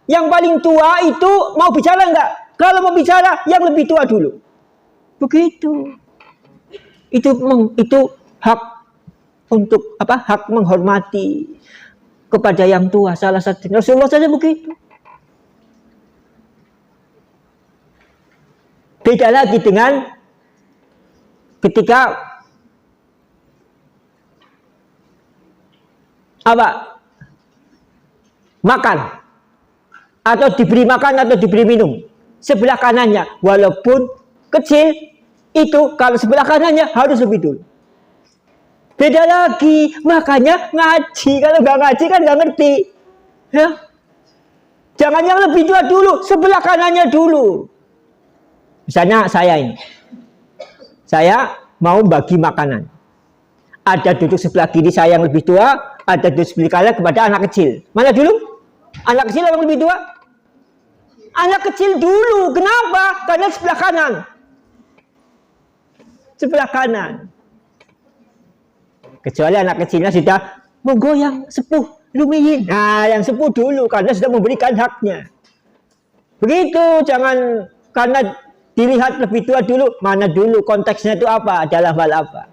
Yang paling tua itu mau bicara enggak? Kalau mau bicara, yang lebih tua dulu. Begitu. Itu hak untuk hak menghormati kepada yang tua. Salah satu Rasulullah saja begitu. Beda lagi dengan ketika makan atau diberi makan atau diberi minum, sebelah kanannya walaupun kecil itu, kalau sebelah kanannya harus lebih dulu. Beda lagi, makanya ngaji. Kalau nggak ngaji kan nggak ngerti, ya. Jangan yang lebih tua dulu, sebelah kanannya dulu. Misalnya saya mau bagi makanan. Ada duduk sebelah kiri saya yang lebih tua, ada duduk sebelah kanan kepada anak kecil. Mana dulu? Anak kecil yang lebih tua? Anak kecil dulu. Kenapa? Karena sebelah kanan. Sebelah kanan. Kecuali anak kecilnya sudah monggo yang sepuh, lumiyin. Nah, yang sepuh dulu karena sudah memberikan haknya. Begitu, jangan karena dilihat lebih tua dulu, mana dulu konteksnya itu apa, dalam hal apa.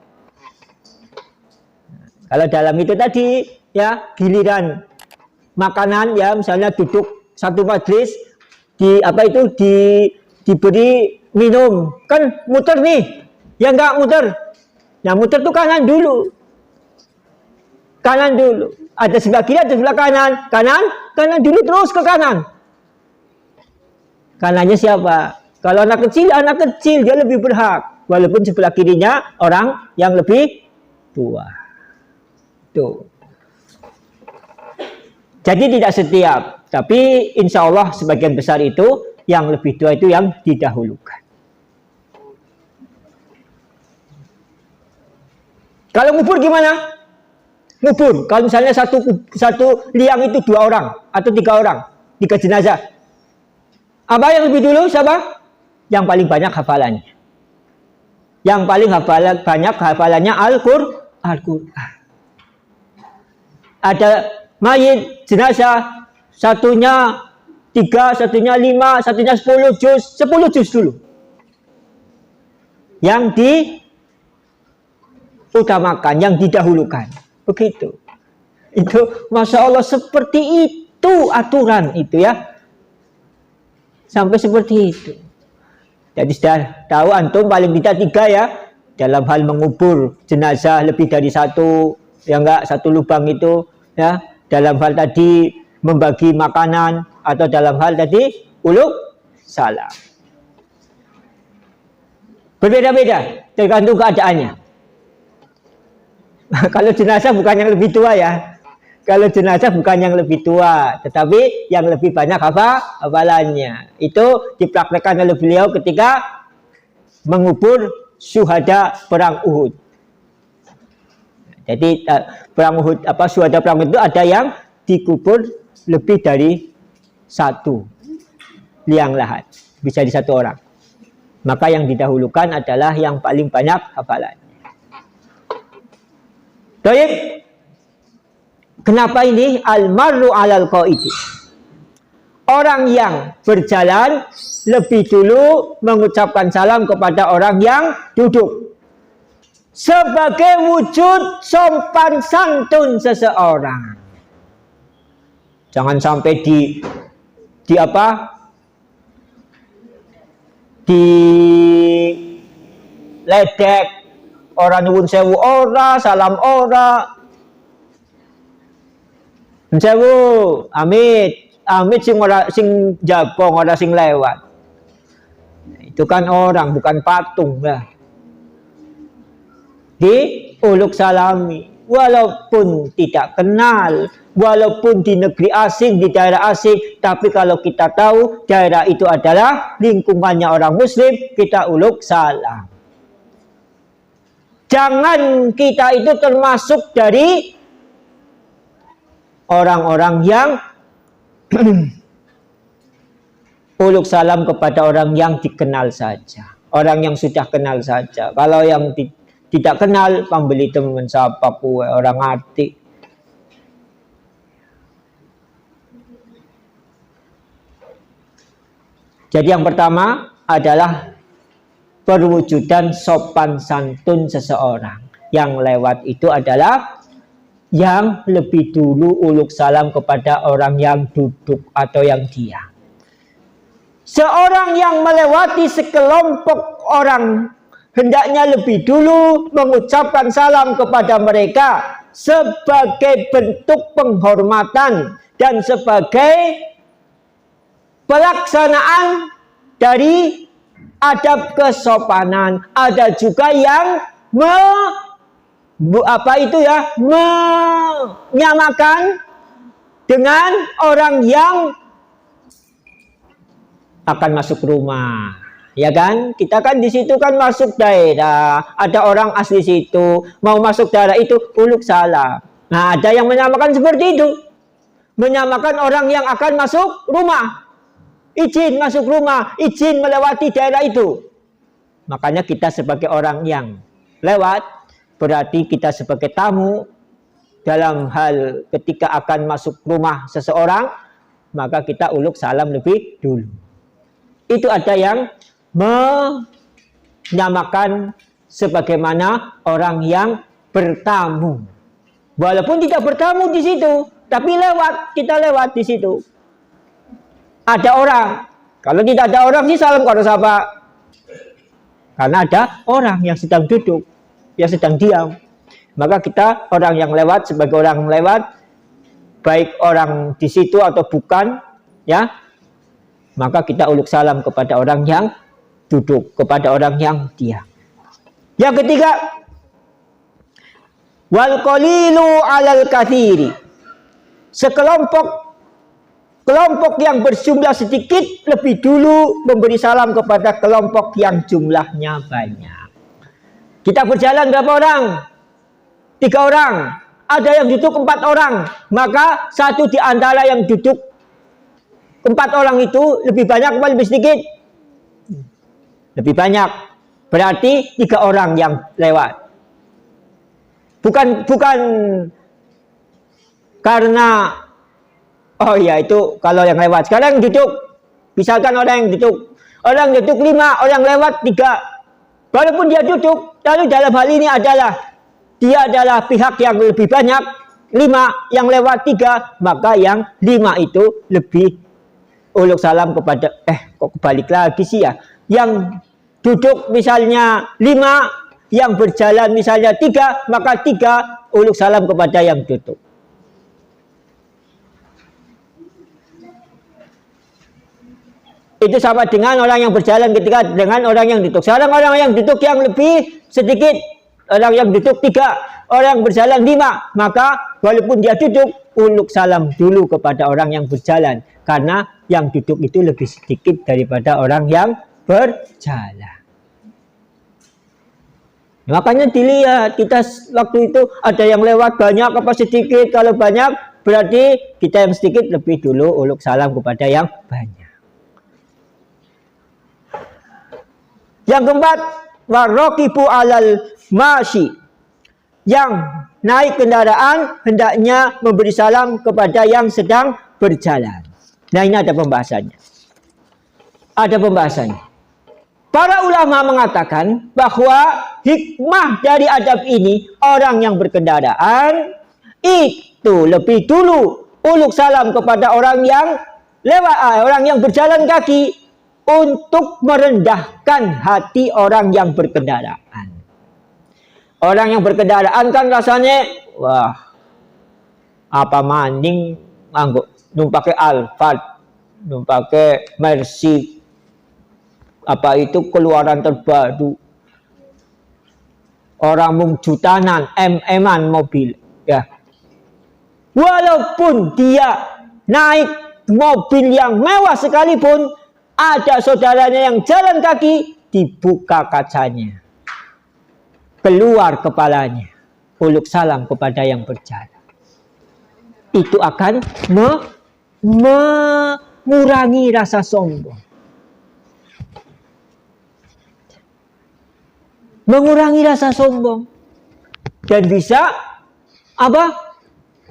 Kalau dalam itu tadi ya giliran makanan ya misalnya duduk satu majelis diberi minum kan muter nih ya enggak muter. Nah muter tuh kanan dulu ada sebelah kiri ada sebelah kanan dulu terus ke kanan. Kanannya siapa? Kalau anak kecil dia lebih berhak walaupun sebelah kirinya orang yang lebih tua. Tuh. Jadi tidak setiap, tapi insya Allah sebagian besar itu yang lebih tua itu yang didahulukan. Kalau ngubur gimana? Ngubur, kalau misalnya satu liang itu 2 orang atau 3 orang, 3 jenazah. Apa yang lebih dulu? Siapa? Yang paling banyak hafalannya. Yang paling banyak hafalannya Al-Qur'an. Ada mayit jenazah satunya 3, satunya 5, satunya 10 juz dulu yang diutamakan, yang didahulukan. Begitu. Itu Masya Allah seperti itu aturan itu ya, sampai seperti itu. Jadi sudah tahu antum paling tidak 3 ya dalam hal mengubur jenazah lebih dari 1 ya enggak, 1 lubang itu ya, dalam hal tadi membagi makanan atau dalam hal tadi uluk salam. Berbeda-beda tergantung keadaannya. Kalau jenazah bukan yang lebih tua ya. Kalau jenazah bukan yang lebih tua, tetapi yang lebih banyak hafalannya. Itu dipraktekkan oleh beliau ketika mengubur syuhada perang Uhud. Jadi perang Uhud syuhada perang itu ada yang dikubur lebih dari 1 liang lahat, bisa di 1 orang. Maka yang didahulukan adalah yang paling banyak hafalannya. Baik. Kenapa ini al-marru 'alal qaidi? Orang yang berjalan lebih dulu mengucapkan salam kepada orang yang duduk. Sebagai wujud sopan santun seseorang. Jangan sampai di ledek orang nuwun sewu ora, salam ora. Nuwun sewu, amit sing jagong ora sing lewat. Itu kan orang bukan patung lah. Di uluk salami walaupun tidak kenal, walaupun di negeri asing, di daerah asing, tapi kalau kita tahu daerah itu adalah lingkungannya orang muslim, kita uluk salam. Jangan kita itu termasuk dari orang-orang yang uluk salam kepada orang yang dikenal saja, orang yang sudah kenal saja. Kalau yang tidak kenal, pembeli teman sapa kue orang arti. Jadi yang pertama adalah perwujudan sopan santun seseorang. Yang lewat itu adalah yang lebih dulu uluk salam kepada orang yang duduk atau yang diam. Seorang yang melewati sekelompok orang hendaknya lebih dulu mengucapkan salam kepada mereka sebagai bentuk penghormatan dan sebagai pelaksanaan dari adab kesopanan. Ada juga yang menyamakan dengan orang yang akan masuk rumah. Ya kan, kita kan di situ kan masuk daerah, ada orang asli situ, mau masuk daerah itu uluk salam. Nah, ada yang menyamakan seperti itu, menyamakan orang yang akan masuk rumah, izin masuk rumah, izin melewati daerah itu. Makanya kita sebagai orang yang lewat, berarti kita sebagai tamu dalam hal ketika akan masuk rumah seseorang, maka kita uluk salam lebih dulu. Itu ada yang menyamakan sebagaimana orang yang bertamu. Walaupun tidak bertamu di situ, tapi kita lewat di situ. Ada orang. Kalau tidak ada orang sih salam kepada siapa? Karena ada orang yang sedang duduk, yang sedang diam. Maka kita orang yang lewat sebagai orang lewat, baik orang di situ atau bukan, ya, maka kita uluk salam kepada orang yang duduk, kepada orang yang diam. Yang ketiga, wal qalilu alal katsiri. Kelompok yang berjumlah sedikit lebih dulu memberi salam kepada kelompok yang jumlahnya banyak. Kita berjalan berapa orang? 3 orang. Ada yang duduk 4 orang. Maka satu di antara yang duduk 4 orang itu lebih banyak atau lebih sedikit? Lebih banyak. Berarti 3 orang yang lewat. Bukan karena oh ya itu kalau yang lewat. Sekarang duduk, misalkan orang yang duduk 5, orang lewat 3. Walaupun dia duduk, lalu dalam hal ini dia adalah pihak yang lebih banyak 5, yang lewat 3, maka yang 5 itu lebih uluk salam kepada kok kebalik lagi sih ya. Yang duduk misalnya 5, yang berjalan misalnya 3, maka 3 uluk salam kepada yang duduk. Itu sama dengan orang yang berjalan ketika dengan orang yang duduk. Sekarang orang yang duduk yang lebih sedikit, orang yang duduk 3, orang yang berjalan 5, maka walaupun dia duduk, uluk salam dulu kepada orang yang berjalan, karena yang duduk itu lebih sedikit daripada orang yang berjalan. Makanya dilihat kita waktu itu ada yang lewat banyak apa sedikit. Kalau banyak berarti kita yang sedikit lebih dulu uluk salam kepada yang banyak. Yang keempat, warokibu alal masyi. Yang naik kendaraan hendaknya memberi salam kepada yang sedang berjalan. Nah, ini ada pembahasannya. Para ulama mengatakan bahwa hikmah dari adab ini, orang yang berkendaraan itu lebih dulu uluk salam kepada orang yang lewat, orang yang berjalan kaki, untuk merendahkan hati orang yang berkendaraan. Orang yang berkendaraan kan rasanya, wah, apa maning numpake Alphard, numpake Mercy, apa itu keluaran terbaru. Orang mung jutanan, MM-an mobil, ya. Walaupun dia naik mobil yang mewah sekalipun, ada saudaranya yang jalan kaki, dibuka kacanya, keluar kepalanya, uluk salam kepada yang berjalan. Itu akan mengurangi rasa sombong. Mengurangi rasa sombong. Dan bisa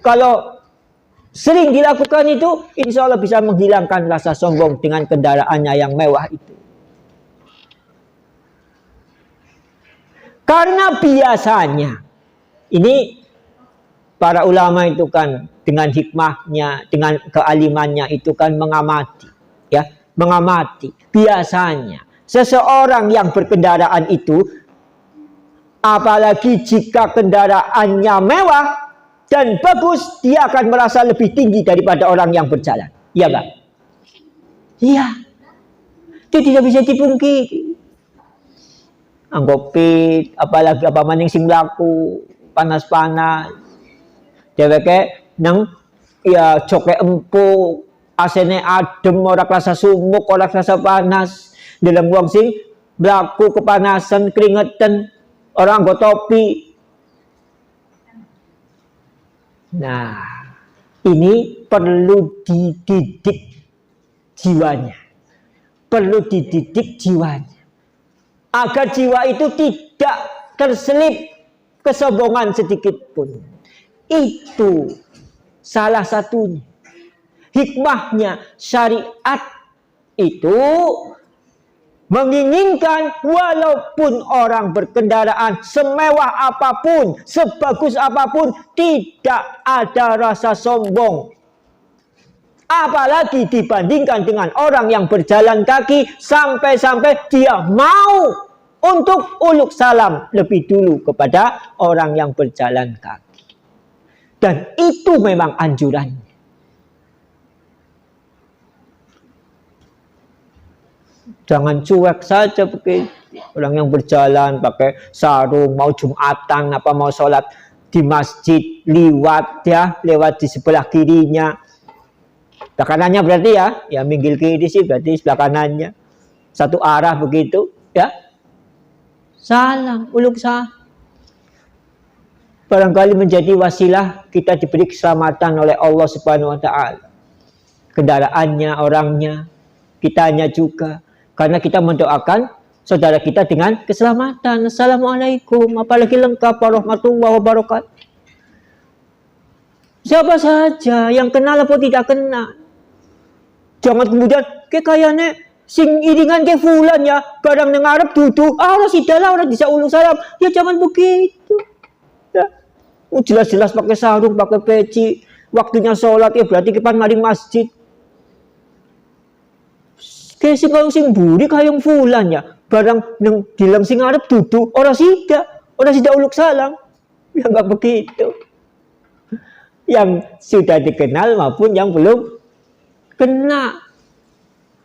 kalau sering dilakukan itu, insya Allah bisa menghilangkan rasa sombong dengan kendaraannya yang mewah itu. Karena biasanya, ini para ulama itu kan dengan hikmahnya, dengan kealimannya itu kan mengamati. Ya, mengamati. Biasanya, seseorang yang berkendaraan itu, apalagi jika kendaraannya mewah, dan bagus, dia akan merasa lebih tinggi daripada orang yang berjalan. Iya Pak? Iya. Itu tidak bisa dipungkiri. Anggopit, apalagi apa maning sing laku, panas-panas. Dheweke nang ya joke empuk, asene adem, ora rasa sumuk, ora rasa panas. Dalam wong sing mlaku kepanasan, keringetan, orang nggo topi. Nah, ini perlu dididik jiwanya. Perlu dididik jiwanya. Agar jiwa itu tidak terselip kesombongan sedikit pun. Itu salah satunya. Hikmahnya syariat itu menginginkan walaupun orang berkendaraan semewah apapun, sebagus apapun, tidak ada rasa sombong. Apalagi dibandingkan dengan orang yang berjalan kaki, sampai-sampai dia mau untuk uluk salam lebih dulu kepada orang yang berjalan kaki. Dan itu memang anjurannya. Jangan cuek saja begitu. Orang yang berjalan pakai sarung, mau Jumatan, apa mau sholat di masjid, lewat di sebelah kirinya. Sebelah kanannya berarti ya minggir kiri sih berarti sebelah kanannya. Satu arah begitu, ya. Salam, uluk salam. Barangkali menjadi wasilah kita diberi keselamatan oleh Allah Subhanahu wa taala. Kendaraannya, orangnya, kitanya juga. Karena kita mendoakan saudara kita dengan keselamatan. Assalamualaikum, apalagi lengkap warahmatullahi wabarakatuh. Siapa saja yang kenal apa tidak kenal. Jangan kemudian kayaknya sing iringan ke fulan ya, barang nang arep dudu, orang sidalah orang bisa ulung salam. Ya jangan begitu. Ya. Jelas-jelas pakai sarung, pakai peci, waktunya sholat ya berarti kepan maring masjid. Kayak sing buri kayong fulan ya, barang nang dilam sing arep dudu, orang sida uluk salam. Ya enggak begitu. Yang sudah dikenal maupun yang belum kena.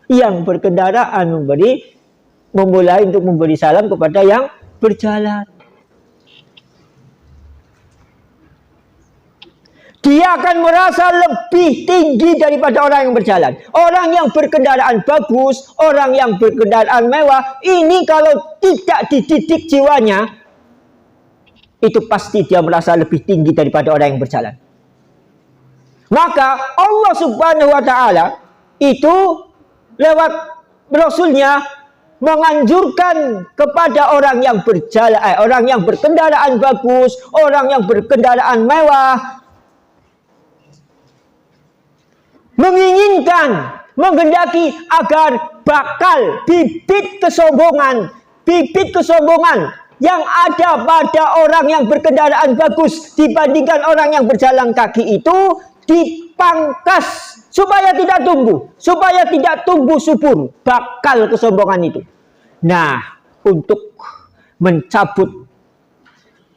Yang berkendaraan memulai untuk memberi salam kepada yang berjalan. Dia akan merasa lebih tinggi daripada orang yang berjalan. Orang yang berkendaraan bagus, orang yang berkendaraan mewah, ini kalau tidak dididik jiwanya, itu pasti dia merasa lebih tinggi daripada orang yang berjalan. Maka Allah Subhanahu wa taala itu lewat Rasulnya menganjurkan kepada orang yang berjalan, orang yang berkendaraan bagus, orang yang berkendaraan mewah, menginginkan, menghendaki agar bakal bibit kesombongan yang ada pada orang yang berkendaraan bagus dibandingkan orang yang berjalan kaki itu dipangkas supaya tidak tumbuh subur bakal kesombongan itu. Nah, untuk mencabut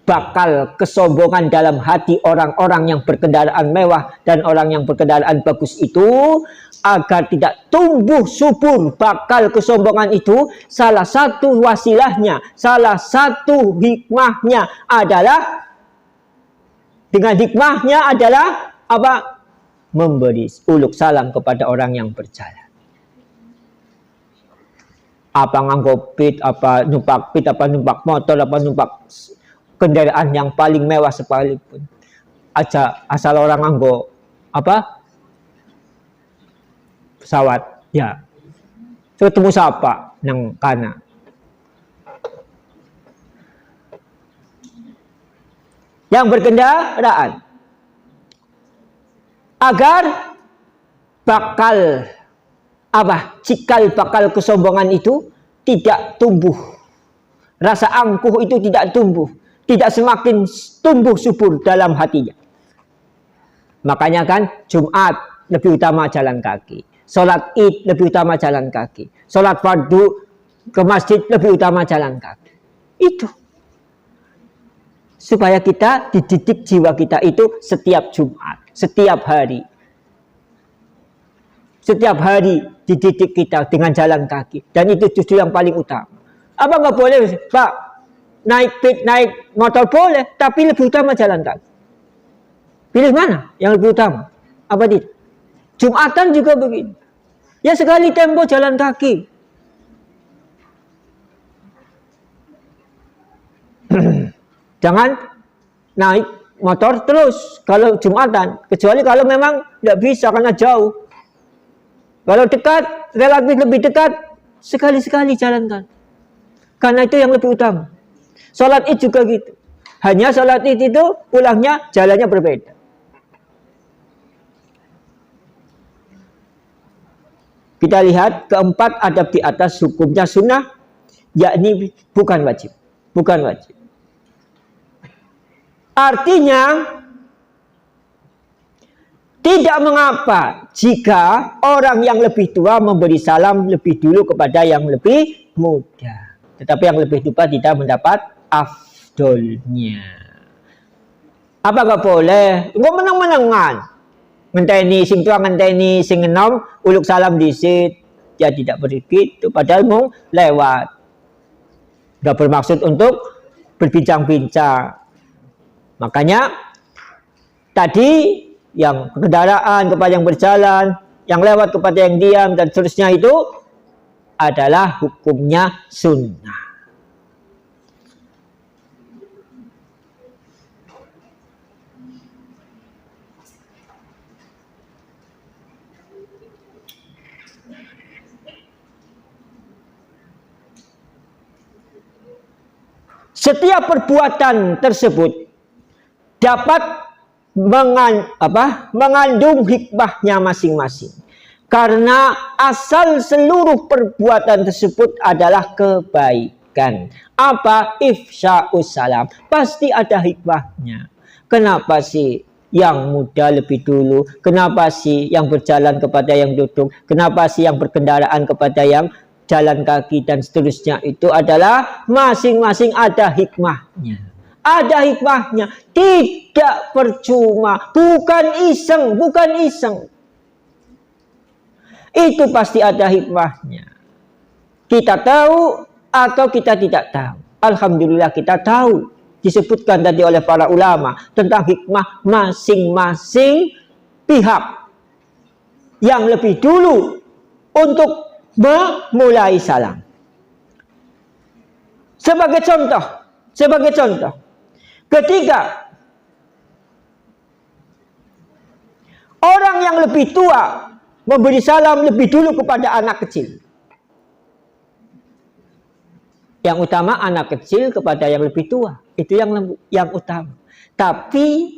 bakal kesombongan dalam hati orang-orang yang berkendaraan mewah dan orang yang berkendaraan bagus itu, agar tidak tumbuh subur bakal kesombongan itu, salah satu wasilahnya, salah satu hikmahnya adalah, dengan hikmahnya adalah apa? Memberi uluk salam kepada orang yang berjalan. Apa nganggo pit, apa numpak motor, apa numpak kendaraan yang paling mewah sekalipun, asal orang nganggo pesawat, ya ketemu siapa nang kana. Yang berkendaraan agar cikal bakal kesombongan itu tidak tumbuh, rasa angkuh itu tidak tumbuh, tidak semakin tumbuh subur dalam hatinya. Makanya kan Jumat lebih utama jalan kaki, sholat Id lebih utama jalan kaki, sholat fardu ke masjid lebih utama jalan kaki. Itu supaya kita dididik jiwa kita itu setiap Jumat, setiap hari dididik kita dengan jalan kaki, dan itu justru yang paling utama. Apa nggak boleh Pak naik motor boleh, tapi lebih utama jalan kaki? Pilih mana yang lebih utama? Apa dit? Jumatan juga begitu. Ya sekali tempo jalan kaki. Jangan naik motor terus kalau Jumatan, kecuali kalau memang tidak bisa karena jauh. Kalau dekat, relatif lebih dekat, sekali-sekali jalankan. Karena itu yang lebih utama. Sholat Id juga gitu. Hanya sholat id itu pulangnya jalannya berbeda. Kita lihat keempat adab di atas hukumnya sunnah, yakni bukan wajib. Bukan wajib. Artinya tidak mengapa jika orang yang lebih tua memberi salam lebih dulu kepada yang lebih muda. Tetapi yang lebih tua tidak mendapat afdolnya. Apa gak boleh? Nggak menang-menangan. Ngenteni sing tua, ngenteni sing enom, uluk salam disit. Ya tidak begitu. Padahal mau lewat. Gak bermaksud untuk berbincang-bincang. Makanya tadi yang kendaraan kepada yang berjalan, yang lewat kepada yang diam, dan seterusnya itu adalah hukumnya sunnah. Setiap perbuatan tersebut dapat mengandung hikmahnya masing-masing. Karena asal seluruh perbuatan tersebut adalah kebaikan. Apa? Ifsya'us salam. Pasti ada hikmahnya. Kenapa sih yang muda lebih dulu? Kenapa sih yang berjalan kepada yang duduk? Kenapa sih yang berkendaraan kepada yang jalan kaki dan seterusnya? Itu adalah masing-masing ada hikmahnya. Ada hikmahnya, tidak percuma, bukan iseng, bukan iseng. Itu pasti ada hikmahnya. Kita tahu atau kita tidak tahu. Alhamdulillah kita tahu. Disebutkan tadi oleh para ulama tentang hikmah masing-masing pihak yang lebih dulu untuk memulai salam. Sebagai contoh. Ketika orang yang lebih tua memberi salam lebih dulu kepada anak kecil. Yang utama anak kecil kepada yang lebih tua. Itu yang utama. Tapi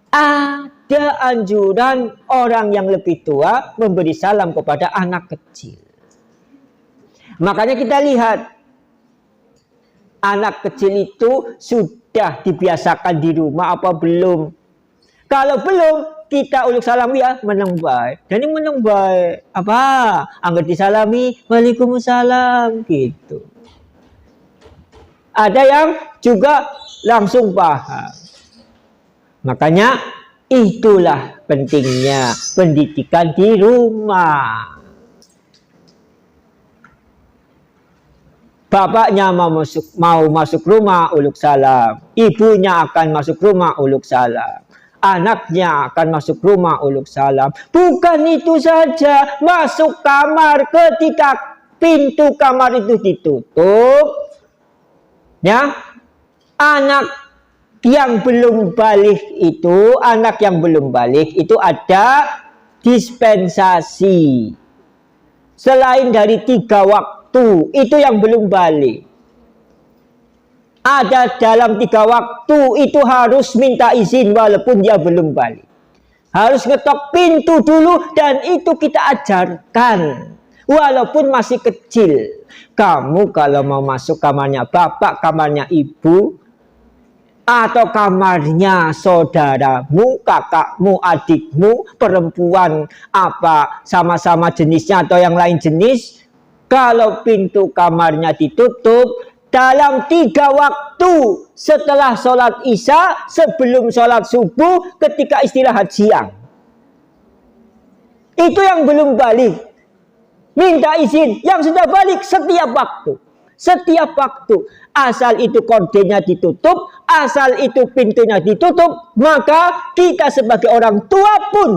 ada anjuran orang yang lebih tua memberi salam kepada anak kecil. Makanya kita lihat anak kecil itu sudah dibiasakan di rumah apa belum? Kalau belum, kita uluk salam ya menang baik. Jadi menang baik. Apa? Angger disalami, Waalaikumsalam gitu. Ada yang juga langsung paham. Makanya itulah pentingnya pendidikan di rumah. Bapaknya mau masuk rumah, uluk salam. Ibunya akan masuk rumah, uluk salam. Anaknya akan masuk rumah, uluk salam. Bukan itu saja, masuk kamar ketika pintu kamar itu ditutup. Ya, anak yang belum balik itu, ada dispensasi. Selain dari 3 waktu. Itu yang belum balik. Ada dalam 3 waktu itu harus minta izin walaupun dia belum balik. Harus ngetok pintu dulu dan itu kita ajarkan. Walaupun masih kecil. Kamu kalau mau masuk kamarnya bapak, kamarnya ibu, atau kamarnya saudaramu, kakakmu, adikmu, perempuan apa sama-sama jenisnya atau yang lain jenis. Kalau pintu kamarnya ditutup dalam 3 waktu setelah sholat isya, sebelum sholat subuh, ketika istirahat siang. Itu yang belum balik. Minta izin. Yang sudah balik setiap waktu. Setiap waktu. Asal itu kordenya ditutup, asal itu pintunya ditutup, maka kita sebagai orang tua pun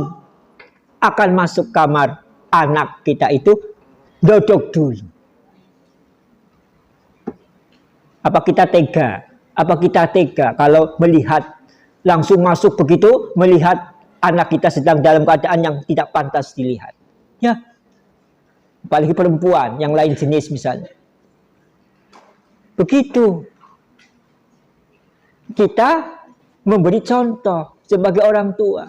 akan masuk kamar anak kita itu duduk dulu. Apa kita tega? Kalau melihat langsung masuk begitu, melihat anak kita sedang dalam keadaan yang tidak pantas dilihat. Ya. Apalagi perempuan yang lain jenis misalnya. Begitu. kita memberi contoh sebagai orang tua.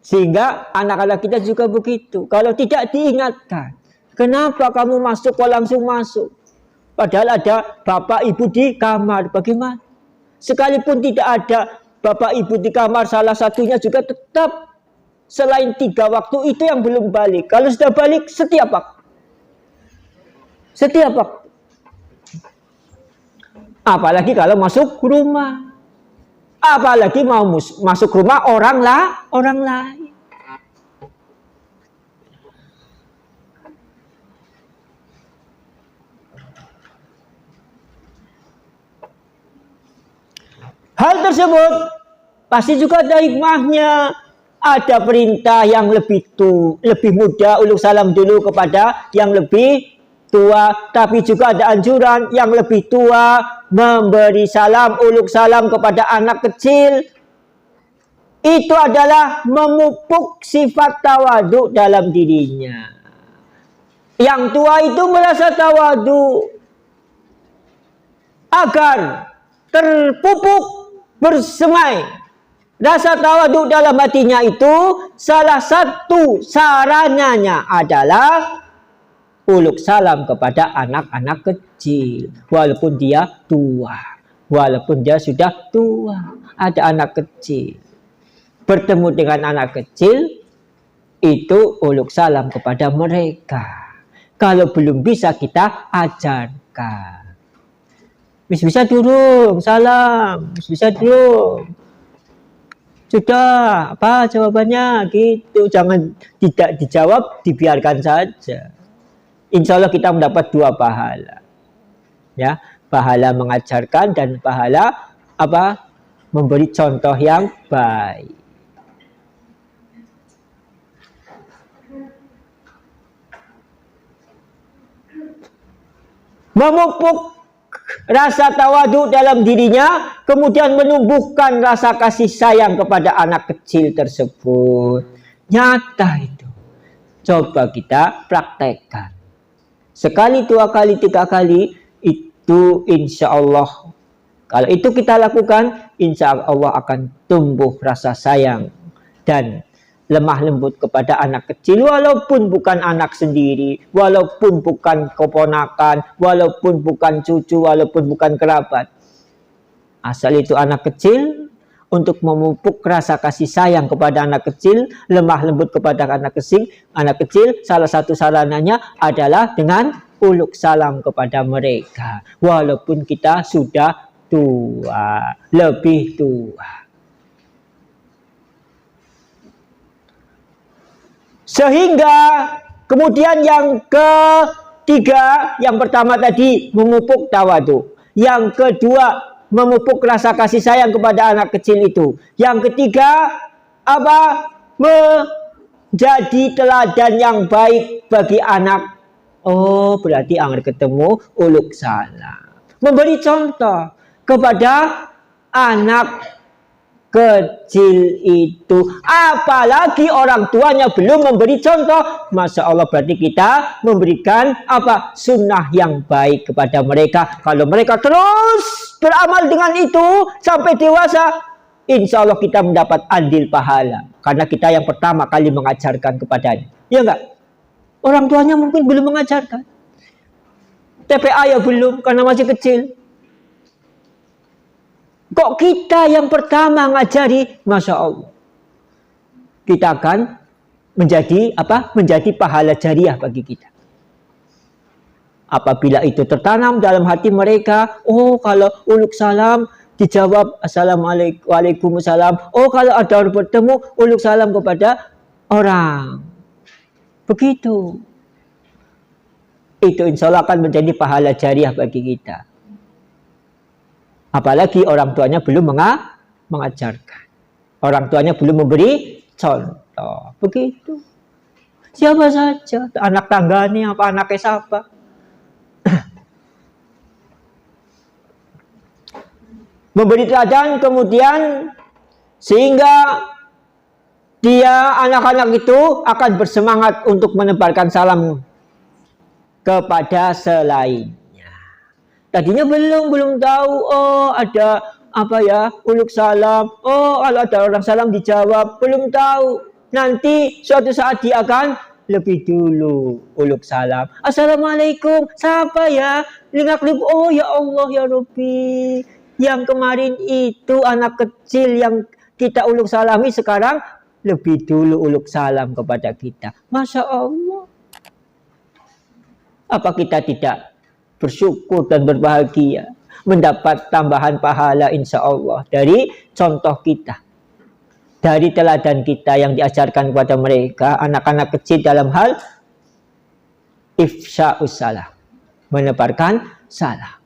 Sehingga anak-anak kita juga begitu. Kalau tidak diingatkan, kenapa kamu masuk kok langsung masuk? Padahal ada bapak ibu di kamar. Bagaimana? Sekalipun tidak ada bapak ibu di kamar, salah satunya juga tetap selain 3 waktu itu yang belum balik. Kalau sudah balik setiap waktu. Setiap waktu. Apalagi kalau masuk rumah. Apalagi mau masuk rumah orang lain. Hal tersebut pasti juga ada hikmahnya. Ada perintah yang lebih muda, uluk salam dulu kepada yang lebih tua, tapi juga ada anjuran yang lebih tua memberi salam, uluk salam kepada anak kecil. Itu adalah memupuk sifat tawadu dalam dirinya. Yang tua itu merasa tawadu agar terpupuk bersemai rasa tawadu dalam hatinya. Itu salah satu sarananya adalah uluk salam kepada anak-anak kecil. Walaupun dia tua. Walaupun dia sudah tua. Ada anak kecil. Bertemu dengan anak kecil. Itu uluk salam kepada mereka. Kalau belum bisa kita ajarkan. Bisa durung. Salam. Bisa durung. Sudah. Apa jawabannya? Gitu. Jangan tidak dijawab. Dibiarkan saja. Insya Allah kita mendapat 2 pahala. Ya, pahala mengajarkan dan pahala apa? Memberi contoh yang baik. Memupuk rasa tawadu dalam dirinya, kemudian menumbuhkan rasa kasih sayang kepada anak kecil tersebut. Nyata itu. Coba kita praktekkan. Sekali, 2 kali, 3 kali, itu insya Allah. Kalau itu kita lakukan, insya Allah akan tumbuh rasa sayang dan lemah lembut kepada anak kecil. Walaupun bukan anak sendiri, walaupun bukan keponakan, walaupun bukan cucu, walaupun bukan kerabat. Asal itu anak kecil, untuk memupuk rasa kasih sayang kepada anak kecil, lemah lembut kepada anak kecil, salah satu sarananya adalah dengan uluk salam kepada mereka. Walaupun kita sudah tua, lebih tua. Sehingga kemudian yang ketiga, yang pertama tadi memupuk tawadu. Yang kedua, memupuk rasa kasih sayang kepada anak kecil itu. Yang ketiga, apa? Menjadi teladan yang baik bagi anak. Oh, berarti anggar ketemu uluk salam. Memberi contoh kepada anak kecil itu. Apalagi orang tuanya belum memberi contoh. Masya Allah, berarti kita memberikan apa? Sunnah yang baik kepada mereka. Kalau mereka terus beramal dengan itu sampai dewasa, insya Allah kita mendapat andil pahala. Karena kita yang pertama kali mengajarkan kepadanya. Ya enggak? Orang tuanya mungkin belum mengajarkan. TPA ya belum, karena masih kecil. Kok kita yang pertama ngajari, Masya Allah. Kita akan menjadi apa? Menjadi pahala jariah bagi kita. Apabila itu tertanam dalam hati mereka, oh kalau uluk salam dijawab assalamualaikum, waalaikumsalam. Oh kalau ada orang bertemu, uluk salam kepada orang. Begitu. Itu insya Allah akan menjadi pahala jariah bagi kita. Apalagi orang tuanya belum mengajarkan. Orang tuanya belum memberi contoh. Begitu. Siapa saja. Anak tangganya apa, anaknya siapa. Memberi teladan kemudian sehingga dia, anak-anak itu akan bersemangat untuk menebarkan salam kepada selainnya. Tadinya belum tahu, oh ada apa ya? Uluk salam. Oh, kalau ada orang salam dijawab, belum tahu. Nanti suatu saat dia akan lebih dulu uluk salam. Assalamualaikum. Siapa ya? Lingak-lingkup. Oh ya Allah ya Rabbi. Yang kemarin itu anak kecil yang kita uluk salami sekarang lebih dulu uluk salam kepada kita. Masya Allah. Apa kita tidak bersyukur dan berbahagia mendapat tambahan pahala insya Allah dari contoh kita, dari teladan kita yang diajarkan kepada mereka, anak-anak kecil dalam hal ifsya'us salam, menebarkan salam.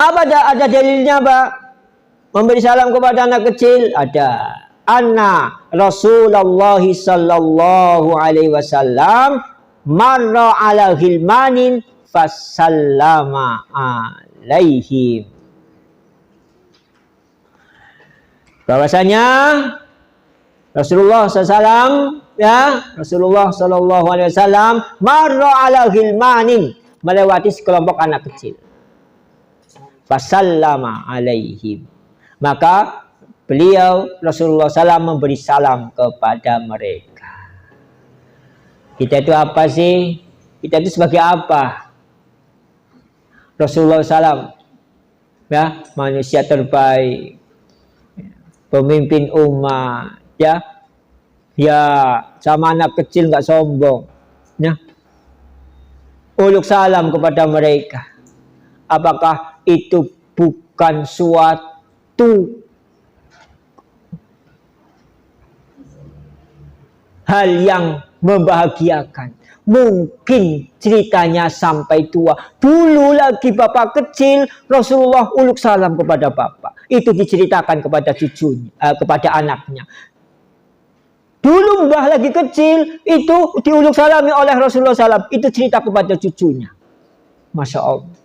Apa ada dalilnya, Pak? Memberi salam kepada anak kecil? Ada. Anna Rasulullah sallallahu alaihi wasallam marra ala ghilmanin fasallama alaihim. Bahwasanya Rasulullah SAW, ya, Rasulullah sallallahu alaihi wasallam marra ala ghilmanin, melewati sekelompok anak kecil. Fasallama alaihim. Maka beliau Rasulullah SAW memberi salam kepada mereka. Kita itu apa sih? Kita itu sebagai apa? Rasulullah SAW, ya, manusia terbaik, pemimpin umat, ya, sama anak kecil nggak sombong, ya. Uluk salam kepada mereka. Apakah itu bukan suatu hal yang membahagiakan? Mungkin ceritanya sampai tua. Dulu lagi bapak kecil, Rasulullah uluk salam kepada bapak. Itu diceritakan kepada cucunya, kepada anaknya. Dulu mbah lagi kecil, itu diuluk salami oleh Rasulullah SAW. Itu cerita kepada cucunya. Masya Allah.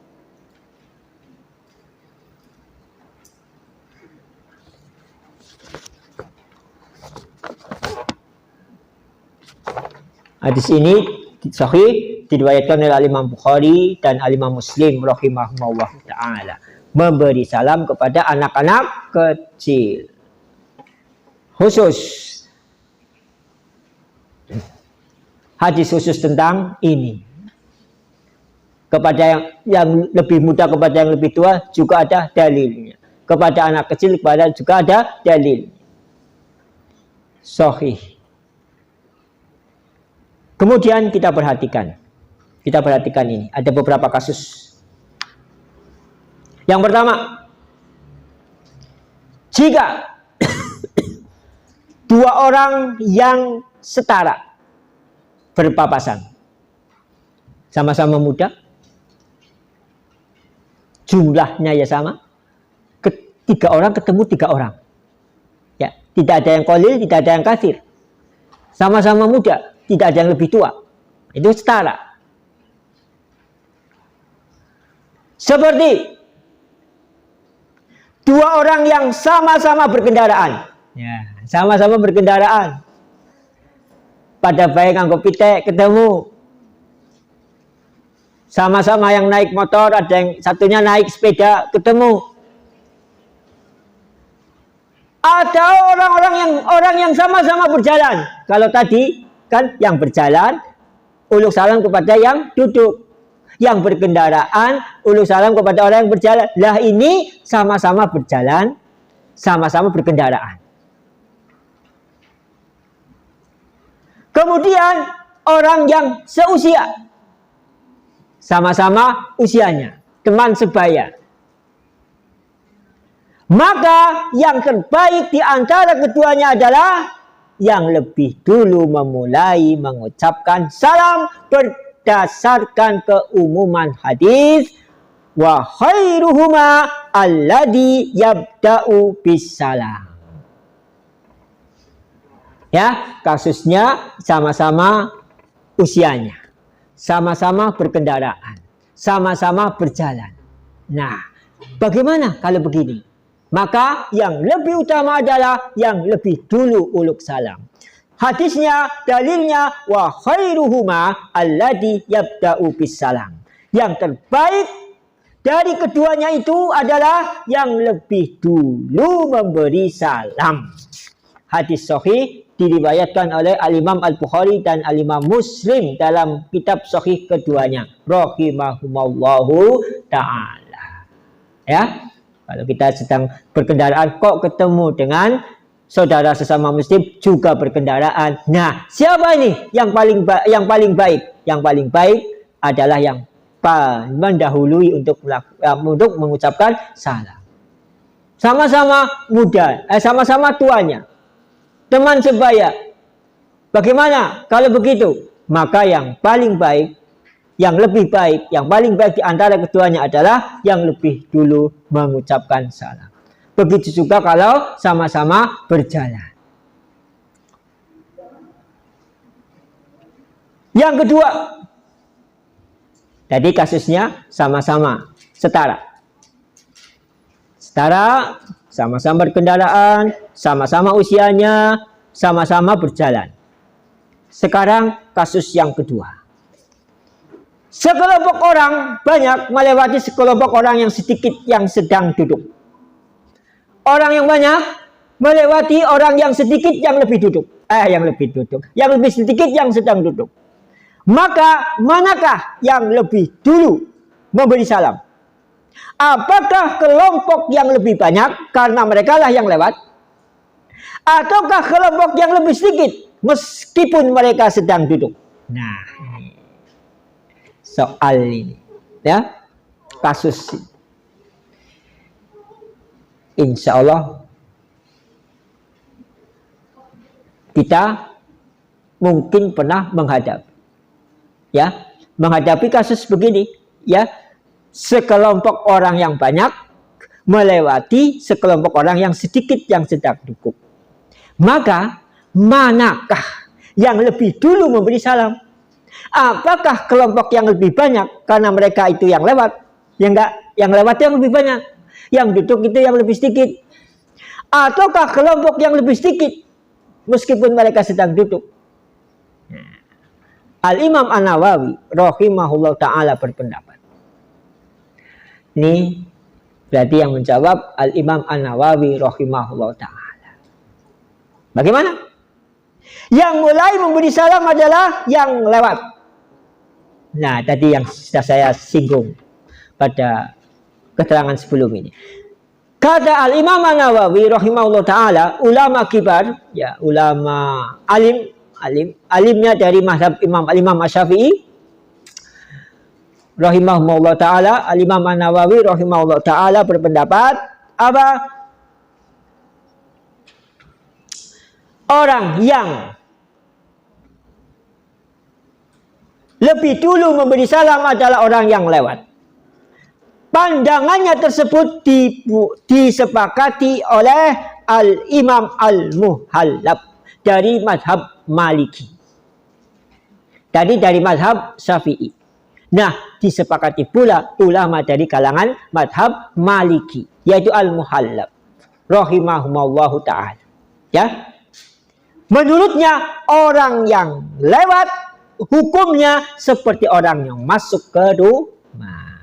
Hadis ini sahih diriwayatkan oleh Imam Bukhari dan Imam Muslim rahimahullah taala, memberi salam kepada anak-anak kecil. Khusus hadis khusus tentang ini. Kepada yang lebih muda, kepada yang lebih tua juga ada dalilnya. Kepada anak kecil juga ada dalil. Sahih. Kemudian kita perhatikan ini. Ada beberapa kasus. Yang pertama, jika dua orang yang setara berpapasan, sama-sama muda, jumlahnya ya sama, tiga orang ketemu tiga orang, ya, tidak ada yang qalil, tidak ada yang katsir, sama-sama muda, tidak ada yang lebih tua, itu setara. Seperti dua orang yang sama-sama berkendaraan, ya, sama-sama berkendaraan, pada baik nganggo pitek ketemu, sama-sama yang naik motor, ada yang satunya naik sepeda ketemu. Ada orang yang sama-sama berjalan. Kalau tadi kan yang berjalan uluk salam kepada yang duduk, yang berkendaraan uluk salam kepada orang yang berjalan. Lah ini sama-sama berjalan, sama-sama berkendaraan. Kemudian orang yang seusia, sama-sama usianya, teman sebaya. Maka yang terbaik di antara keduanya adalah yang lebih dulu memulai mengucapkan salam berdasarkan keumuman hadis, wa khairuhuma alladhi yabda'u bisalam. Ya, kasusnya sama-sama usianya, sama-sama berkendaraan, sama-sama berjalan. Nah, bagaimana kalau begini? Maka yang lebih utama adalah yang lebih dulu uluk salam. Hadisnya, dalilnya, wa khairuhuma alladhi yabda'u bis salam. Yang terbaik dari keduanya itu adalah yang lebih dulu memberi salam. Hadis sahih diriwayatkan oleh Al-Imam Al-Bukhari dan Al-Imam Muslim dalam kitab sahih keduanya. Rahimahumallahu ta'ala. Ya, kalau kita sedang berkendaraan kok ketemu dengan saudara sesama muslim juga berkendaraan. Nah, siapa ini yang paling baik? Yang paling baik adalah yang mendahului untuk mengucapkan salam. Sama-sama muda, sama-sama tuanya, teman sebaya. Bagaimana kalau begitu? Maka yang paling baik, yang lebih baik, yang paling baik di antara keduanya adalah yang lebih dulu mengucapkan salam. Begitu juga kalau sama-sama berjalan. Yang kedua, jadi kasusnya sama-sama setara. Setara, sama-sama berkendaraan, sama-sama usianya, sama-sama berjalan. Sekarang kasus yang kedua. Sekelompok orang banyak melewati sekelompok orang yang sedikit yang sedang duduk. Orang yang banyak melewati orang yang sedikit yang lebih duduk. Yang lebih sedikit yang sedang duduk. Maka manakah yang lebih dulu memberi salam? Apakah kelompok yang lebih banyak karena mereka lah yang lewat? Ataukah kelompok yang lebih sedikit meskipun mereka sedang duduk? Nah, soal ini ya, kasus ini. Insya Allah kita mungkin pernah menghadapi kasus begini, ya, sekelompok orang yang banyak melewati sekelompok orang yang sedikit yang sedang duduk. Maka manakah yang lebih dulu memberi salam? Apakah kelompok yang lebih banyak karena mereka itu yang lewat? Ya enggak, yang lewat yang lebih banyak, yang duduk itu yang lebih sedikit. Ataukah kelompok yang lebih sedikit meskipun mereka sedang duduk? Al-Imam An-Nawawi rahimahullah ta'ala berpendapat. Ini berarti yang menjawab Al-Imam An-Nawawi rahimahullah ta'ala. Bagaimana? Yang mulai memberi salam adalah yang lewat. Nah, tadi yang sudah saya singgung pada keterangan sebelum ini. Kata Al-Imam An-Nawawi rahimahullah ta'ala, ulama kibar, ya, ulama alimnya dari mazhab Imam Asy-Syafi'i rahimahullah ta'ala, Al-Imam An-Nawawi rahimahullah ta'ala berpendapat apa? Orang yang lebih dulu memberi salam adalah orang yang lewat. Pandangannya tersebut disepakati oleh Al-Imam Al-Muhallab dari mazhab Maliki. Tadi dari mazhab Syafi'i. Nah, disepakati pula ulama dari kalangan mazhab Maliki, yaitu Al-Muhallab rahimahumallahu ta'ala. Ya. Menurutnya orang yang lewat hukumnya seperti orang yang masuk ke rumah.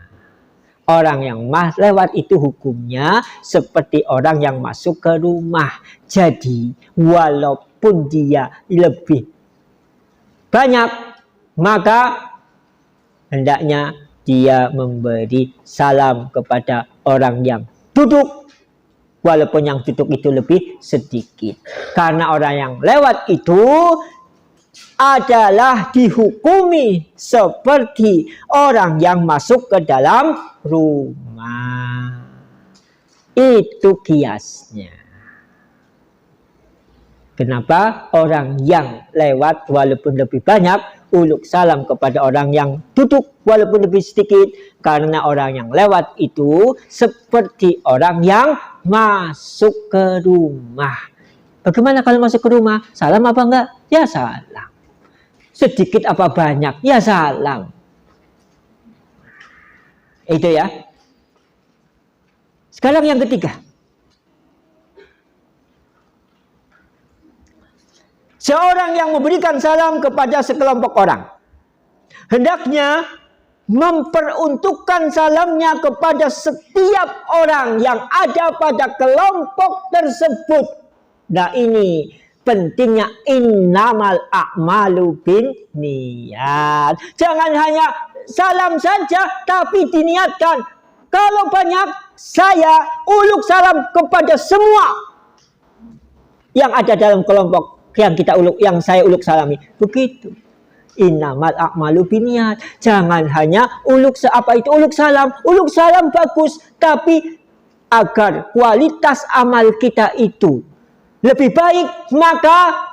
Orang yang lewat itu hukumnya seperti orang yang masuk ke rumah. Jadi walaupun dia lebih banyak, maka hendaknya dia memberi salam kepada orang yang duduk, walaupun yang duduk itu lebih sedikit. Karena orang yang lewat itu adalah dihukumi seperti orang yang masuk ke dalam rumah. Itu kiasnya. Kenapa orang yang lewat walaupun lebih banyak uluk salam kepada orang yang duduk walaupun lebih sedikit? Karena orang yang lewat itu seperti orang yang masuk ke rumah. Bagaimana kalau masuk ke rumah? Salam apa enggak? Ya salam. Sedikit apa banyak? Ya salam. Itu ya. Sekarang yang ketiga. seorang yang memberikan salam kepada sekelompok orang, hendaknya memperuntukkan salamnya kepada setiap orang yang ada pada kelompok tersebut. Nah, ini pentingnya innamal a'malu bin niat. Jangan hanya salam saja, tapi diniatkan. Kalau banyak, saya uluk salam kepada semua yang ada dalam kelompok yang kita uluk, yang saya uluk salami. Begitu. Innamal a'malu biniat. Jangan hanya uluk uluk salam bagus, tapi agar kualitas amal kita itu lebih baik, maka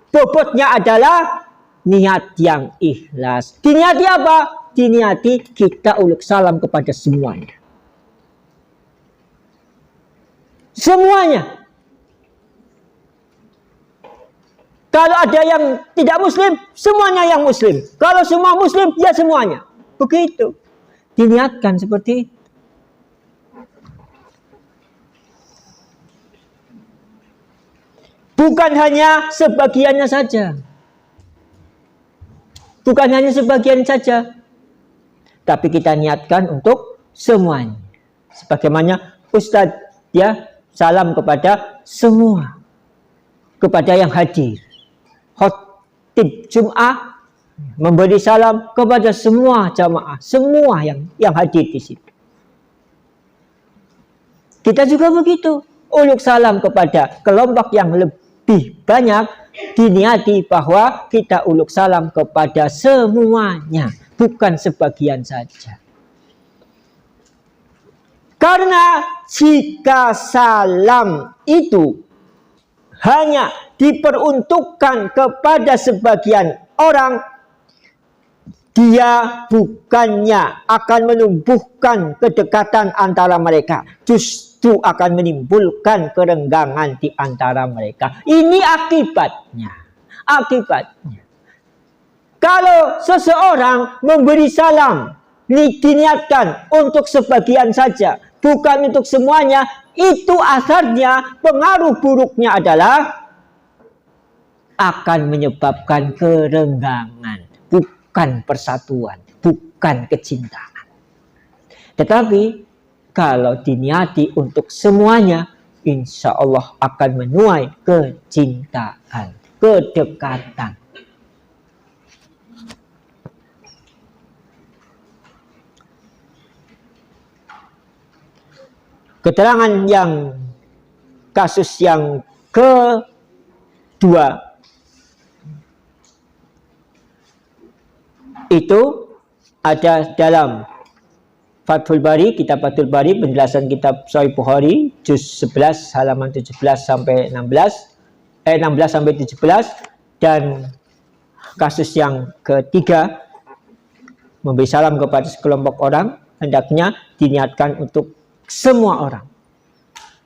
bobotnya adalah niat yang ikhlas. Diniati apa? Diniati kita uluk salam kepada semuanya. Semuanya. Kalau ada yang tidak muslim, semuanya yang muslim. Kalau semua muslim, ya semuanya. Begitu. Diniatkan seperti itu. Bukan hanya sebagiannya saja. Bukan hanya sebagian saja. Tapi kita niatkan untuk semuanya. Sebagaimana Ustadz ya salam kepada semua. Kepada yang hadir. Khotib Jum'ah memberi salam kepada semua jamaah, semua yang hadir di situ. Kita juga begitu, uluk salam kepada kelompok yang lebih banyak, diniati bahwa kita uluk salam kepada semuanya, bukan sebagian saja. Karena jika salam itu hanya diperuntukkan kepada sebagian orang, dia bukannya akan menumbuhkan kedekatan antara mereka, justru akan menimbulkan kerenggangan di antara mereka. Ini akibatnya. Kalau seseorang memberi salam diniatkan untuk sebagian saja, bukan untuk semuanya, itu asarnya, pengaruh buruknya adalah akan menyebabkan kerenggangan, bukan persatuan, bukan kecintaan. Tetapi kalau diniati untuk semuanya, insya Allah akan menuai kecintaan, kedekatan. Keterangan yang kasus yang kedua itu ada dalam Fathul Bari, kitab Fathul Bari, penjelasan kitab Sahih Bukhari, juz 11 halaman 17 sampai 16, 16 sampai 17, dan kasus yang ketiga memberi salam kepada sekelompok orang hendaknya diniatkan untuk semua orang,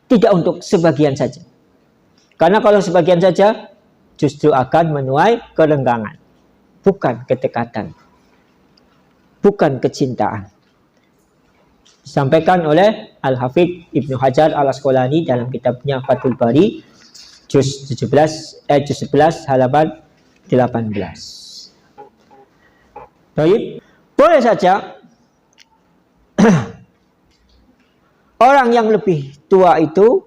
tidak untuk sebagian saja. Karena kalau sebagian saja justru akan menuai kerenggangan, bukan kedekatan, bukan kecintaan. Disampaikan oleh Al-Hafidh Ibnu Hajar Al-Asqalani dalam kitabnya Fathul Bari, juz 11 halaman 18. Baik, boleh saja orang yang lebih tua itu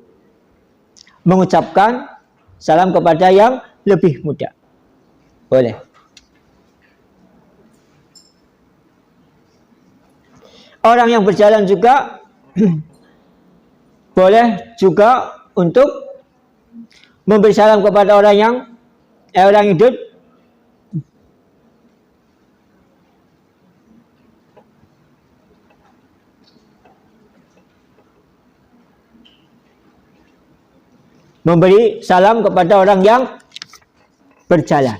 mengucapkan salam kepada yang lebih muda. Boleh. Orang yang berjalan juga boleh juga untuk memberi salam kepada orang hidup. Memberi salam kepada orang yang berjalan.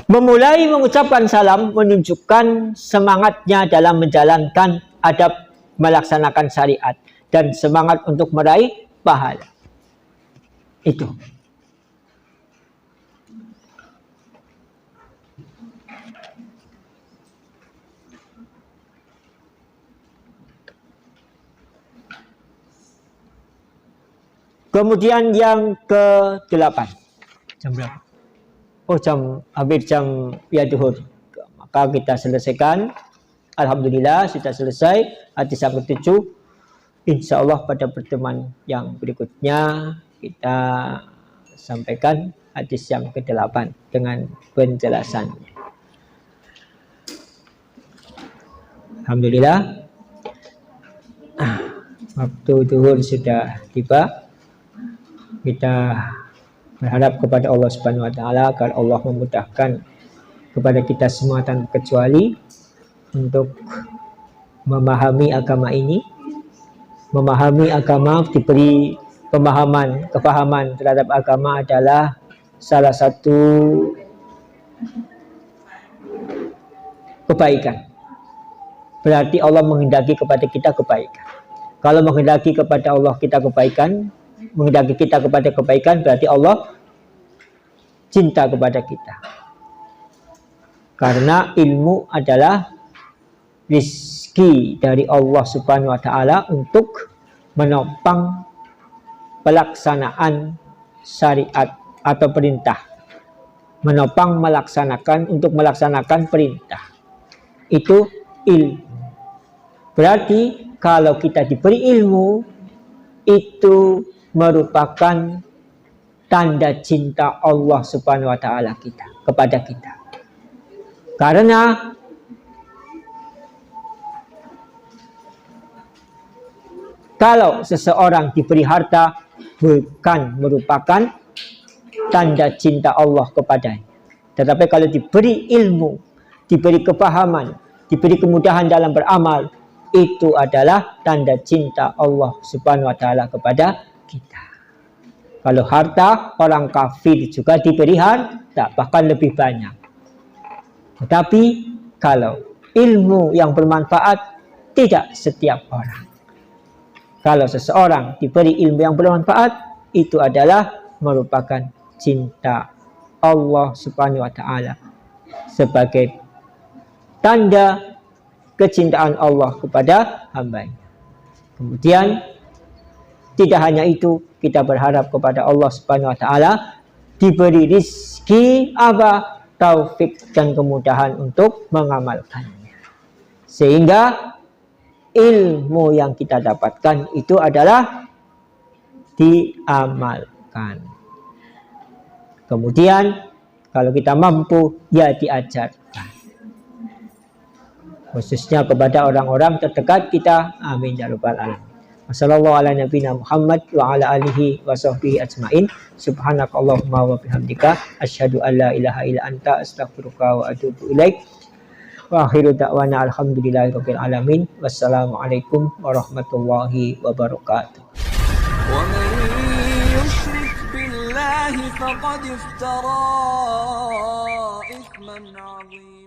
Memulai mengucapkan salam menunjukkan semangatnya dalam menjalankan adab melaksanakan syariat dan semangat untuk meraih pahala. Itu. Kemudian yang ke-8. Jam berapa? Oh, hampir jam ya duhur. Maka kita selesaikan. Alhamdulillah sudah selesai hadis yang ke-7. Insya Allah pada pertemuan yang berikutnya kita sampaikan hadis yang ke-8 dengan penjelasan. Alhamdulillah. Waktu duhur sudah tiba. Kita berharap kepada Allah Subhanahu wa taala agar Allah memudahkan kepada kita semua tanpa kecuali untuk memahami agama ini, memahami agama, diberi kepahaman terhadap agama adalah salah satu kebaikan. Berarti Allah menghendaki kepada kita kebaikan. Kalau menghendaki kepada Allah kita kebaikan, menghendaki kita kepada kebaikan, berarti Allah cinta kepada kita. Karena ilmu adalah rizki dari Allah Subhanahu wa taala untuk menopang pelaksanaan syariat atau perintah. Menopang untuk melaksanakan perintah. Itu ilmu. Berarti kalau kita diberi ilmu, itu merupakan tanda cinta Allah Subhanahu wa taala kepada kita. Karena kalau seseorang diberi harta bukan merupakan tanda cinta Allah kepadanya. Tetapi kalau diberi ilmu, diberi kepahaman, diberi kemudahan dalam beramal, itu adalah tanda cinta Allah Subhanahu wa taala kepada kita. Kalau harta, orang kafir juga diberi harta, bahkan lebih banyak. Tetapi kalau ilmu yang bermanfaat, tidak setiap orang. Kalau seseorang diberi ilmu yang bermanfaat, itu adalah merupakan cinta Allah Subhanahu wa taala sebagai tanda kecintaan Allah kepada hamba-Nya. Kemudian tidak hanya itu, kita berharap kepada Allah Subhanahu wa taala diberi rizki apa? Taufik dan kemudahan untuk mengamalkannya. Sehingga ilmu yang kita dapatkan itu adalah diamalkan. Kemudian kalau kita mampu, ya diajarkan. Khususnya kepada orang-orang terdekat kita. Amin ya rabbal alamin. Wassallallahu ala nabiyina Muhammad wa ala alihi wa sahbihi ajmain. Subhanakallahumma wa bihamdika asyhadu an la ilaha illa anta astaghfiruka wa atubu ilaik. Wa akhiru da'wana alhamdulillahirabbil alamin. Wassalamualaikum warahmatullahi wabarakatuh. ومن يشرك بالله فقد افترى إثما عظيما